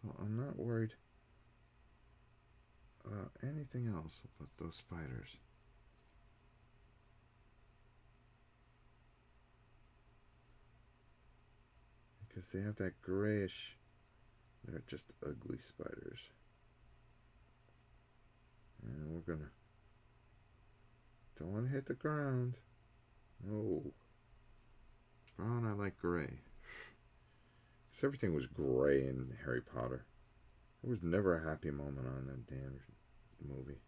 So I'm not worried about anything else but those spiders. Because they have that grayish, they're just ugly spiders. And we're gonna, don't want to hit the ground. No. Brown, I like gray. Because everything was gray in Harry Potter. There was never a happy moment on that damn movie.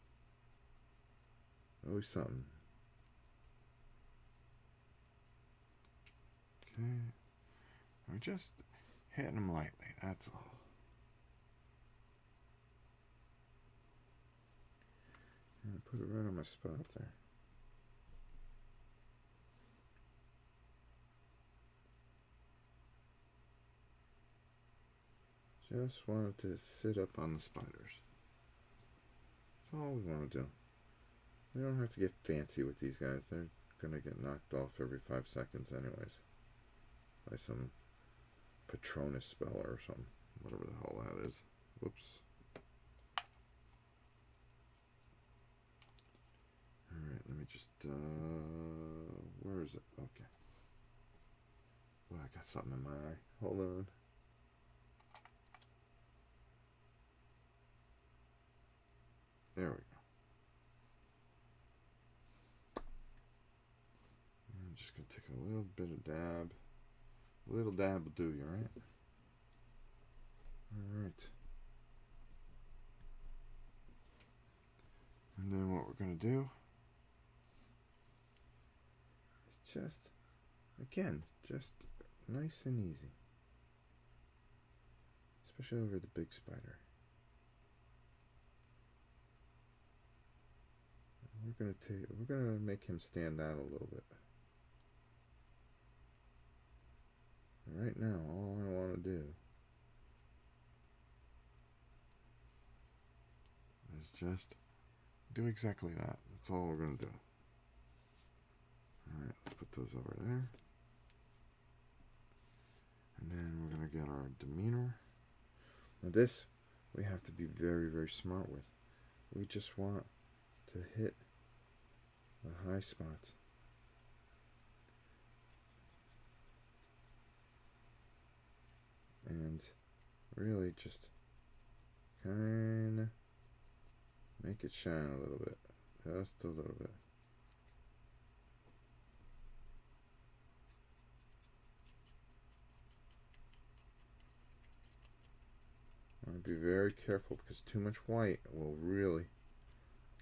Always something. Okay. We're just hitting them lightly, that's all. And put it right on my spot there. Just wanted to sit up on the spiders. That's all we want to do. We don't have to get fancy with these guys. They're going to get knocked off every 5 seconds anyways. By some Patronus speller or something. Whatever the hell that is. Whoops. Alright, let me just, where is it? Okay. Well, I got something in my eye. Hold on. There we go. I'm just going to take a little bit of dab. A little dab will do you, right? Alright. And then what we're going to do is just, again, just nice and easy. Especially over the big spider. We're gonna make him stand out a little bit. Right now, all I want to do is just do exactly that. That's all we're gonna do. Alright, let's put those over there. And then we're gonna get our demeanor. Now this, we have to be very, very smart with. We just want to hit the high spots. And really just kind of make it shine a little bit. Just a little bit. I want to be very careful because too much white will really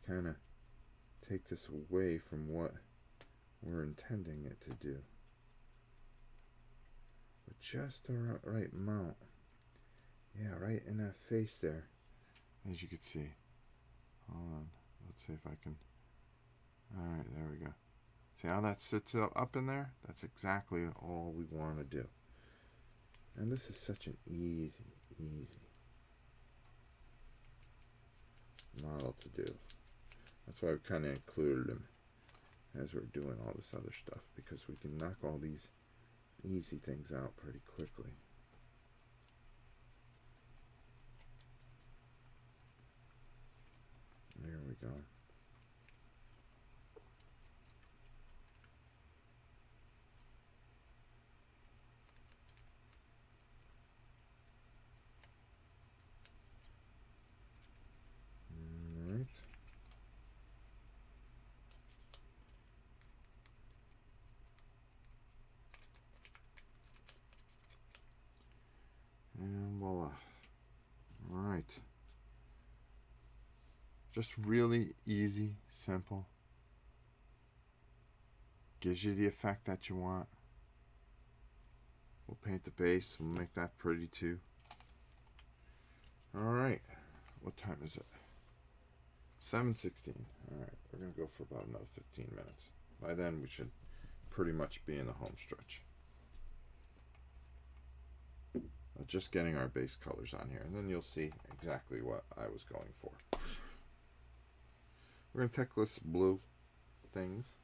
kind of take this away from what we're intending it to do. But just the right amount. Yeah, right in that face there. As you can see. Hold on. Let's see if I can. Alright, there we go. See how that sits up in there? That's exactly all we want to do. And this is such an easy model to do. That's why I've kind of included him as we're doing all this other stuff, because we can knock all these easy things out pretty quickly. There we go. All right. And voila. All right. Just really easy, simple. Gives you the effect that you want. We'll paint the base. We'll make that pretty too. All right. What time is it? 7:16. All right. We're going to go for about another 15 minutes. By then, we should pretty much be in the home stretch. Just getting our base colors on here, and then you'll see exactly what I was going for. We're going to take this blue things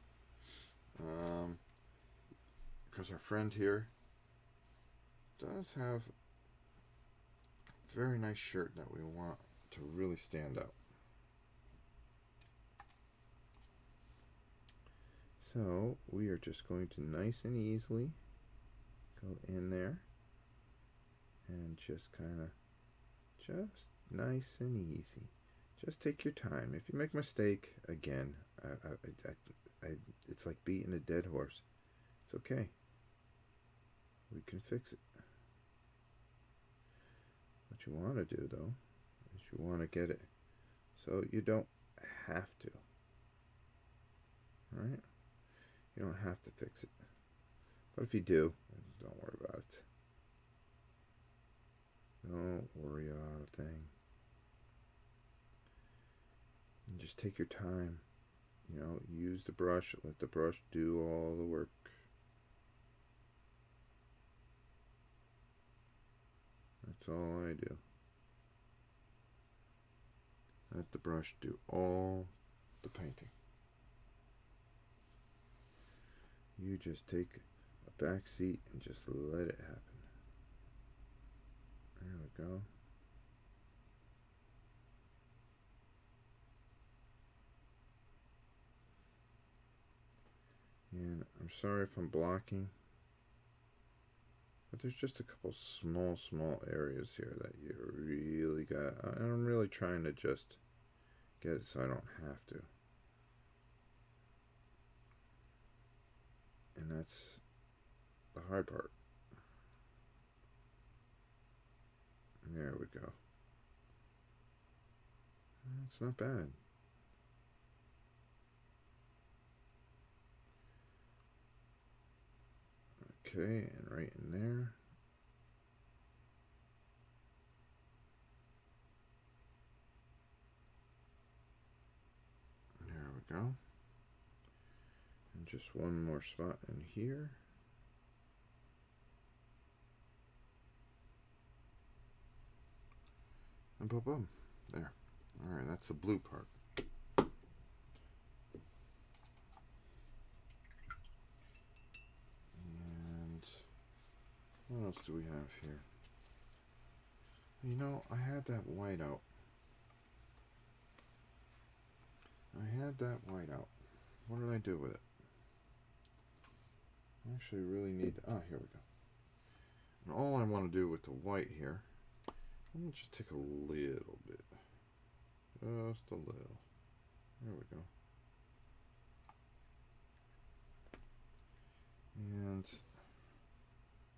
because our friend here does have a very nice shirt that we want to really stand out. So we are just going to nice and easily go in there and just kind of just nice and easy. Just take your time. If you make a mistake, again, it's like beating a dead horse. It's okay. We can fix it. What you want to do, though, is you want to get it so you don't have to. Alright? You don't have to fix it. But if you do, don't worry about it. Don't worry about a thing. And just take your time. You know, use the brush. Let the brush do all the work. That's all I do. Let the brush do all the painting. You just take a back seat and just let it happen. There we go. And I'm sorry if I'm blocking, but there's just a couple small areas here that you really got. I'm really trying to just get it so I don't have to. And that's the hard part. There we go. It's not bad. Okay, and right in there. There we go. And just one more spot in here. And boom, boom. There. Alright, that's the blue part. And what else do we have here? You know, I had that white out. What did I do with it? I actually really need to, here we go. And all I want to do with the white here, let me just take a little bit. Just a little. There we go. And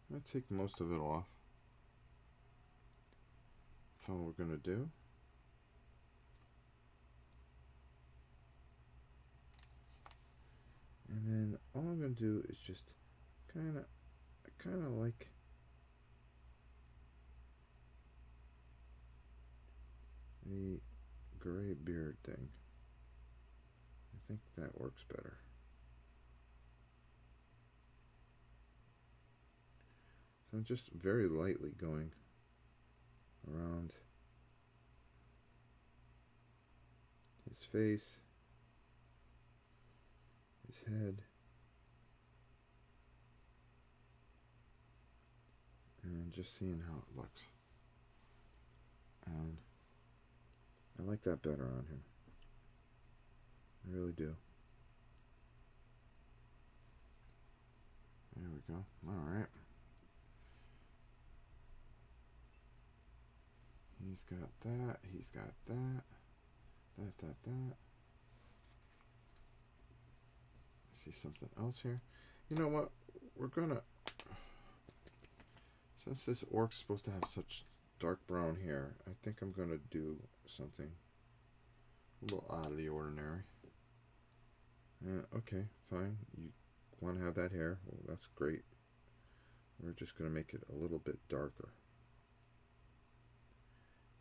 I'm going to take most of it off. That's all we're going to do. And then all I'm going to do is just kind of like the gray beard thing. I think that works better. So I'm just very lightly going around his face, his head, and just seeing how it looks. And I like that better on him. I really do. There we go. Alright. He's got that. He's got that. That. I see something else here. You know what? We're gonna... Since this orc's supposed to have such dark brown hair, I think I'm gonna do something a little out of the ordinary. Okay, fine. You want to have that hair? Well, that's great. We're just gonna make it a little bit darker.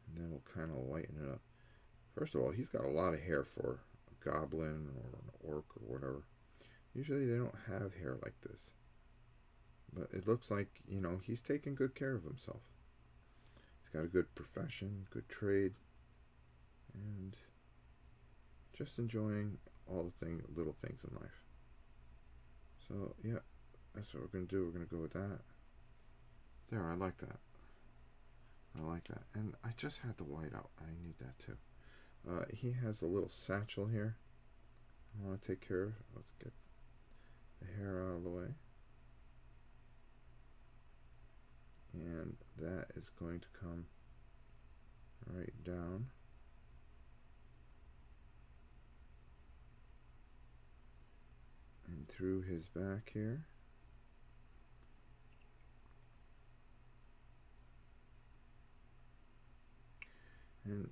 And then we'll kind of lighten it up. First of all, he's got a lot of hair for a goblin or an orc or whatever. Usually they don't have hair like this. But it looks like, you know, he's taking good care of himself. He's got a good profession, good trade, and just enjoying all the little things in life. So, yeah, that's what we're going to do. We're going to go with that. There, I like that. And I just had the white out. I need that too. He has a little satchel here. I want to take care of. Let's get the hair out of the way. And that is going to come right down. And through his back here. And,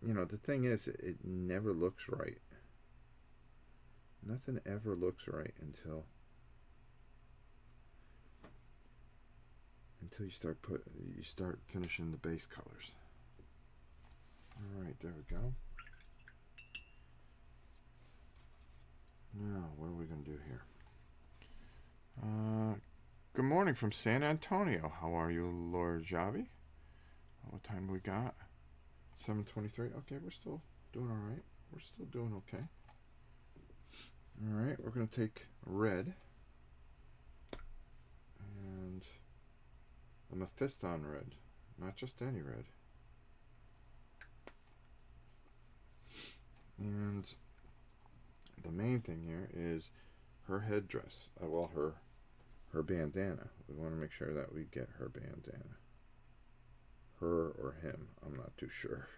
you know, the thing is, it never looks right. Nothing ever looks right until you start finishing the base colors. All right, there we go. Now, what are we going to do here? Good morning from San Antonio. How are you, Lord Javi? What time we got? 7:23. Okay, we're still doing all right. We're still doing okay. All right, we're going to take red and a Mephiston red, not just any red. And the main thing here is her headdress. Well, her bandana. We want to make sure that we get her bandana. Her or him, I'm not too sure.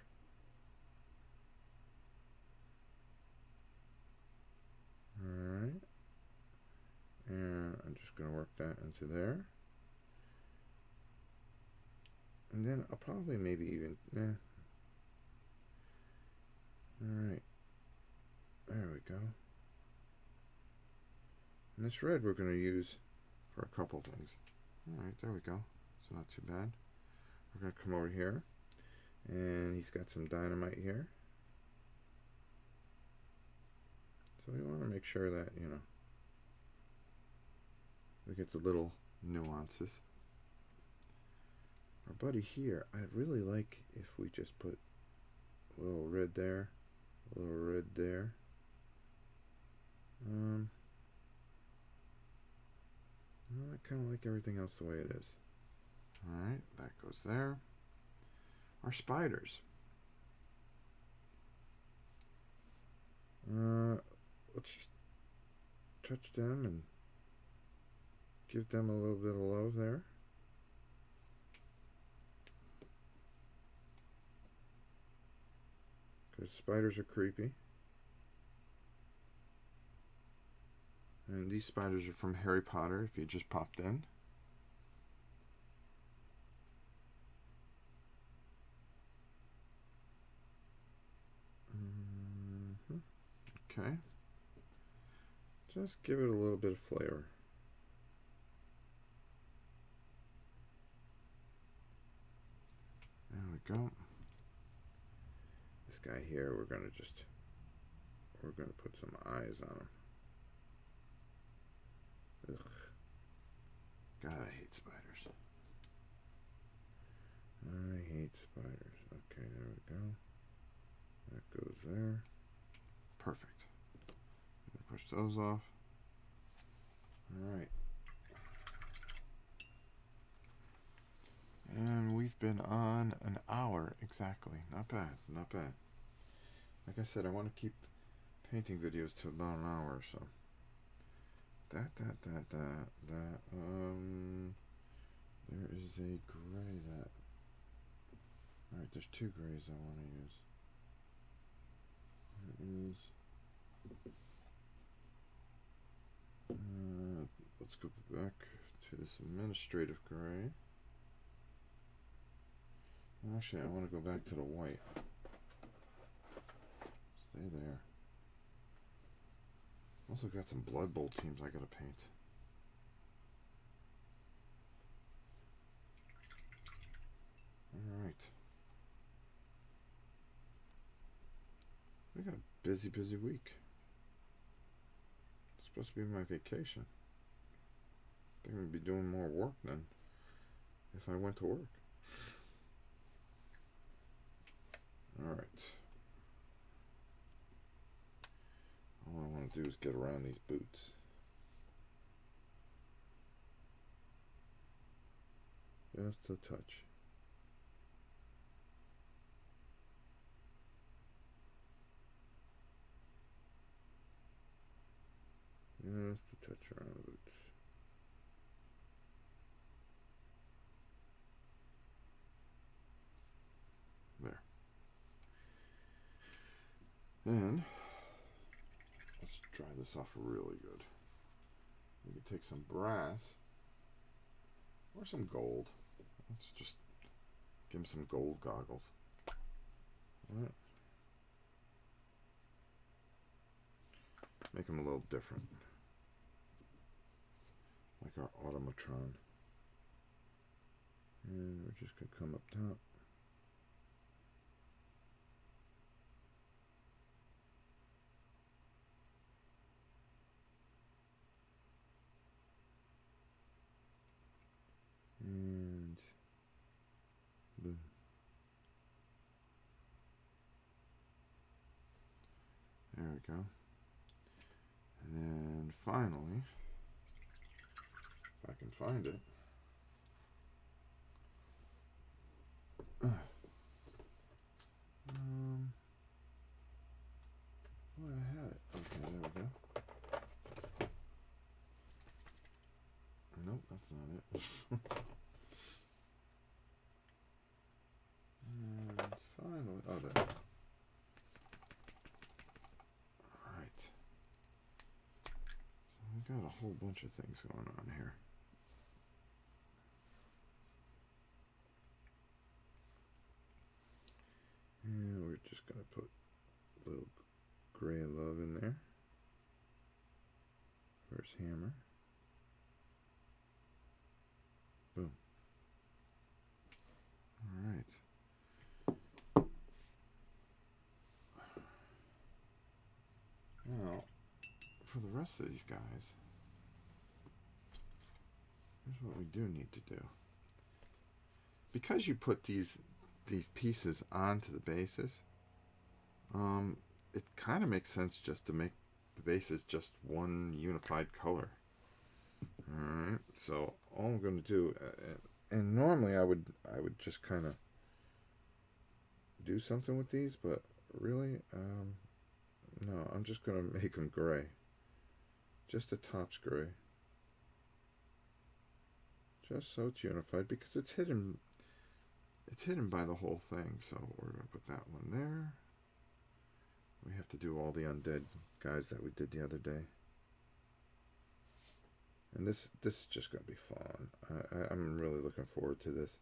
Alright. And I'm just going to work that into there. And then I'll probably maybe even... Alright. There we go. And this red we're going to use for a couple things. Alright, there we go. It's not too bad. We're going to come over here. And he's got some dynamite here. So we want to make sure that, you know, we get the little nuances. Our buddy here, I really like if we just put a little red there, a little red there. I kind of like everything else the way it is. Alright, that goes there. Our spiders. Let's just touch them and give them a little bit of love there. Because spiders are creepy. And these spiders are from Harry Potter, if you just popped in. Okay. Just give it a little bit of flavor. There we go. This guy here, we're gonna put some eyes on him. Ugh. God, I hate spiders. I hate spiders. Okay, there we go. That goes there. Perfect. Push those off. Alright. And we've been on an hour exactly. Not bad, not bad. Like I said, I want to keep painting videos to about an hour or so. There is a gray that... Alright, there's two grays I want to use. There is... let's go back to this administrative gray. Actually, I want to go back to the white. Stay there. Also got some Blood Bowl teams I gotta paint. Alright. We got a busy week. It's supposed to be my vacation. I think I'm gonna be doing more work than if I went to work. Alright. All I want to do is get around these boots. Just a touch. Just a touch around the boots. There. Then let's dry this off really good. We can take some brass or some gold. Let's just give him some gold goggles. All right. Make them a little different. Like our automatron. And we're just going to come up top. And boom. we go. And then finally, if I can find it. Oh, I had it. Okay, there we go. Nope, that's not it. And finally, oh, there. Alright. So we got a whole bunch of things going on here. And we're just going to put a little gray love in there for his hammer. Boom. Alright. Now, for the rest of these guys, here's what we do need to do. Because you put these pieces onto the bases, it kind of makes sense just to make the bases just one unified color. Alright, so all I'm going to do, and normally I would just kind of do something with these, but really, no, I'm just going to make them gray. Just the top's gray. Just so it's unified, because it's hidden by the whole thing. So we're going to put that one there. We have to do all the undead guys that we did the other day. And this is just going to be fun. I'm really looking forward to this.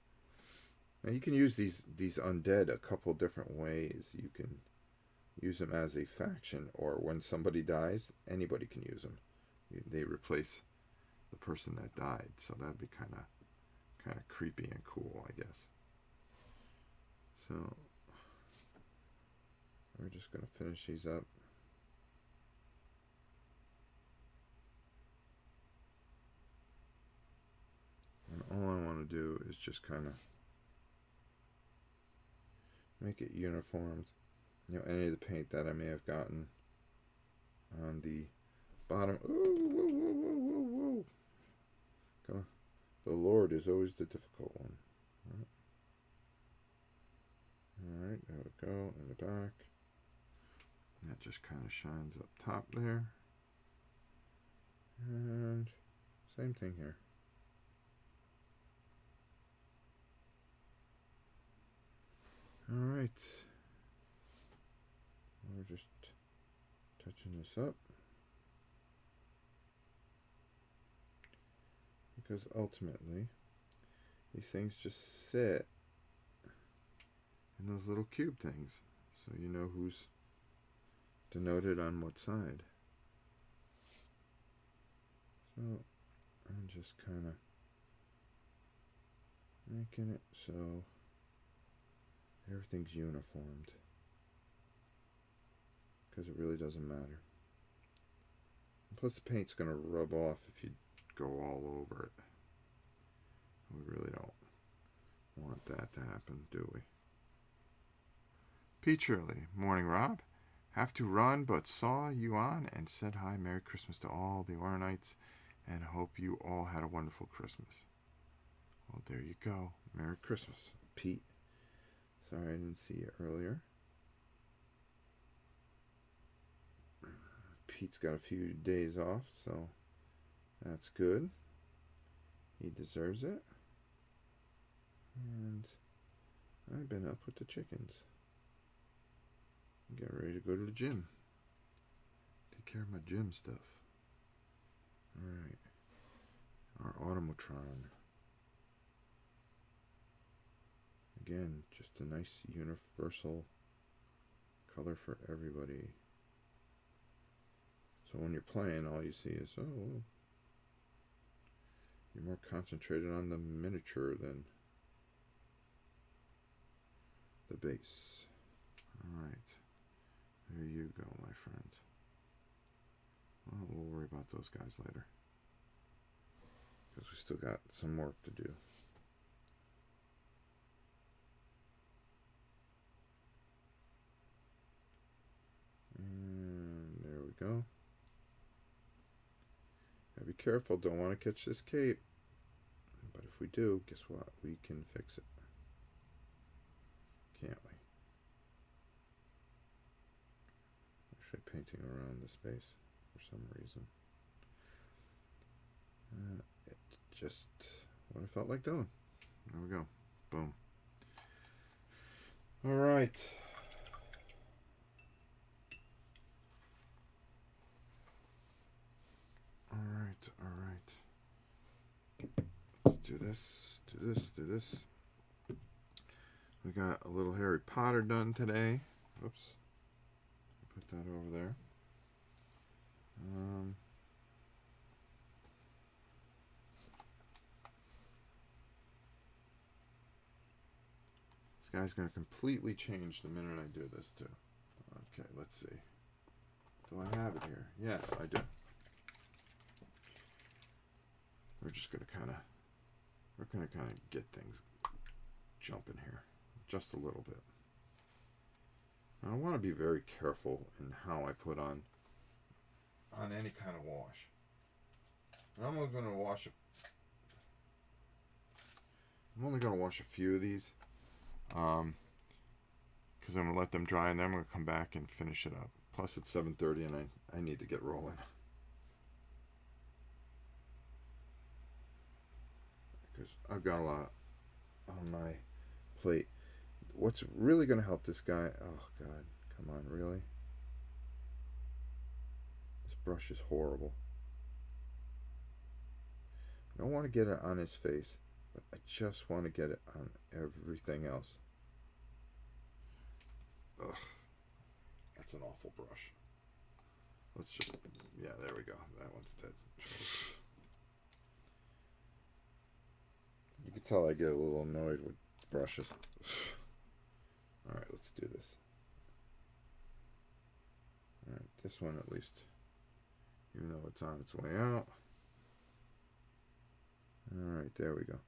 Now you can use these undead a couple different ways. You can use them as a faction, or when somebody dies, anybody can use them. They replace the person that died, so that'd be kind of creepy and cool, I guess. So we're just going to finish these up. And all I want to do is just kind of make it uniformed. You know, any of the paint that I may have gotten on the bottom. Ooh, whoa, whoa, whoa, whoa, whoa. Come on. The Lord is always the difficult one. Alright, there we go, in the back. And that just kind of shines up top there. And same thing here. Alright. We're just touching this up. Because ultimately, these things just sit in those little cube things. So you know who's denoted on what side. So I'm just kind of making it so everything's uniformed. Because it really doesn't matter. And plus the paint's going to rub off if you go all over it. We really don't want that to happen, do we? Pete Shirley, morning, Rob. Have to run, but saw you on and said hi, Merry Christmas to all the Ornites, and hope you all had a wonderful Christmas. Well, there you go. Merry Christmas, Pete. Sorry I didn't see you earlier. Pete's got a few days off, so that's good. He deserves it. And I've been up with the chickens. Get ready to go to the gym. Take care of my gym stuff. Alright. Our Automatron. Again, just a nice universal color for everybody. So when you're playing, all you see is, oh, you're more concentrated on the miniature than the base. Alright. There you go, my friend. Well, we'll worry about those guys later. Because we still got some work to do. And go. Gotta be careful, don't want to catch this cape. But if we do, guess what? We can fix it. Can't we? Actually painting around the space for some reason. It just what I felt like doing. There we go. Boom. All right. All right. Let's do this, do this. We got a little Harry Potter done today. Oops. Put that over there. This guy's going to completely change the minute I do this too. Okay, let's see. Do I have it here? Yes, I do. We're just going to kind of get things jumping here just a little bit. Now, I want to be very careful in how I put on any kind of wash. And I'm only going to wash a few of these because I'm going to let them dry and then I'm going to come back and finish it up. Plus it's 7:30 and I need to get rolling. Because I've got a lot on my plate. What's really going to help this guy? Oh, God. Come on, really? This brush is horrible. I don't want to get it on his face, but I just want to get it on everything else. Ugh. That's an awful brush. Let's just... Yeah, there we go. That one's dead. You can tell I get a little annoyed with brushes. Alright, let's do this. Alright, this one at least, even though it's on its way out. Alright, there we go.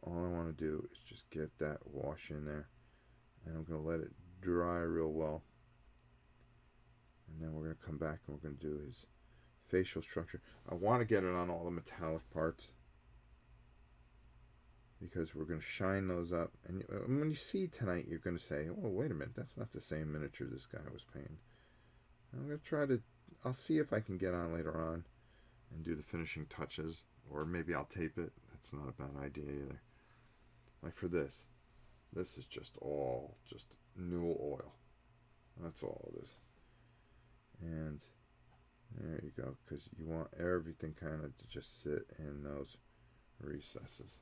All I want to do is just get that wash in there. And I'm going to let it dry real well. And then we're going to come back and we're going to do his facial structure. I want to get it on all the metallic parts, because we're going to shine those up. And when you see tonight, you're going to say, oh, wait a minute, that's not the same miniature this guy was painting. I'm going to try to, I'll see if I can get on later on and do the finishing touches. Or maybe I'll tape it. That's not a bad idea either. Like for this is just all just Newell oil. That's all it is. And there you go, because you want everything kind of to just sit in those recesses.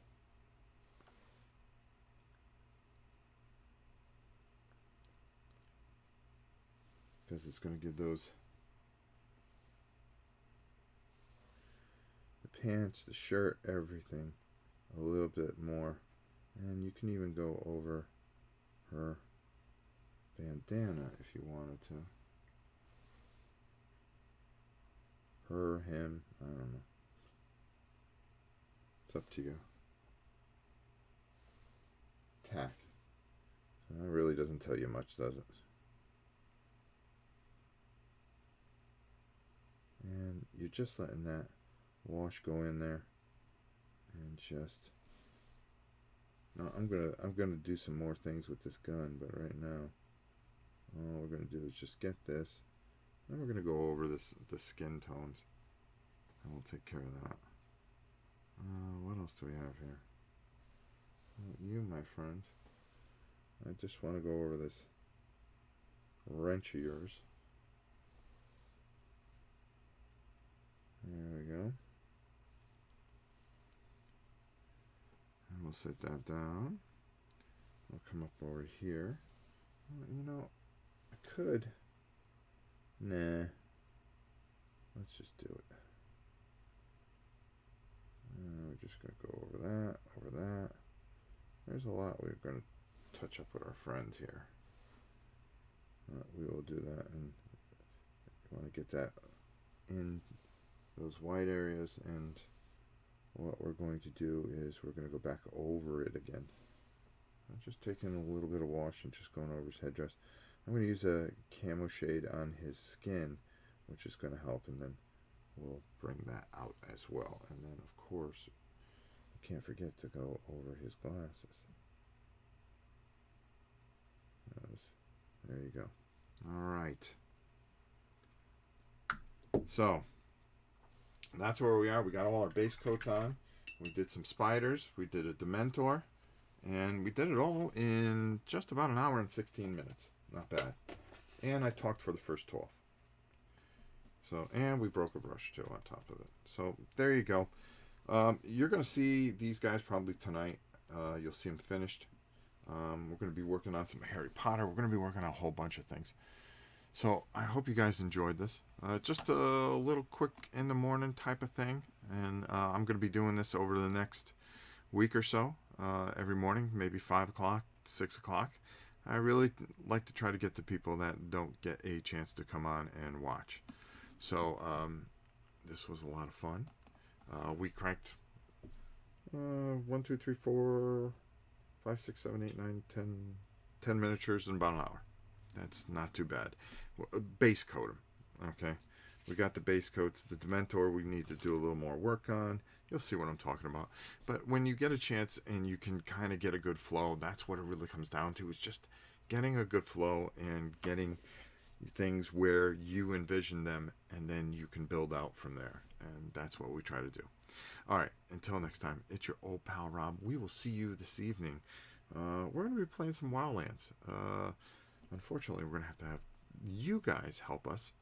Because it's going to give those, the pants, the shirt, everything a little bit more. And you can even go over her bandana if you wanted to. Her, him, I don't know. It's up to you. Tack. So that really doesn't tell you much, does it? And you're just letting that wash go in there, and just. Now I'm gonna do some more things with this gun, but right now, all we're gonna do is just get this. Then we're gonna go over the skin tones, and we'll take care of that. What else do we have here? You, my friend. I just want to go over this wrench of yours. There we go. And we'll set that down. I'll come up over here. You know, I could. Nah. Let's just do it. We're just going to go over that. There's a lot we're going to touch up with our friend here. We will do that, and you want to get that in those white areas, and what we're going to do is we're going to go back over it again. I'm just taking a little bit of wash and just going over his headdress. I'm going to use a camo shade on his skin, which is going to help. And then we'll bring that out as well. And then, of course, we can't forget to go over his glasses. There you go. All right. So, that's where we are. We got all our base coats on. We did some spiders. We did a Dementor. And we did it all in just about an hour and 16 minutes. Not bad. And I talked for the first 12. So, and we broke a brush too on top of it. So, there you go. You're going to see these guys probably tonight. You'll see them finished. We're going to be working on some Harry Potter. We're going to be working on a whole bunch of things. So, I hope you guys enjoyed this. Just a little quick in the morning type of thing. And I'm going to be doing this over the next week or so. Every morning, maybe 5 o'clock, 6 o'clock. I really like to try to get to people that don't get a chance to come on and watch. So, this was a lot of fun. We cranked 1, 2, 3, 4, 5, 6, 7, 8, 9, 10 miniatures in about an hour. That's not too bad. Base coat them. Okay. We got the base coats. The Dementor we need to do a little more work on. You'll see what I'm talking about. But when you get a chance and you can kind of get a good flow, that's what it really comes down to, is just getting a good flow and getting things where you envision them, and then you can build out from there. And that's what we try to do. All right, until next time, it's your old pal Rob. We will see you this evening. We're going to be playing some Wildlands. Unfortunately, we're going to have you guys help us.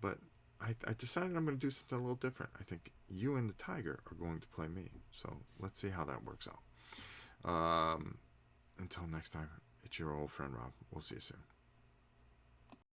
But I decided I'm going to do something a little different. I think you and the Tiger are going to play me. So let's see how that works out. Until next time, it's your old friend Rob. We'll see you soon.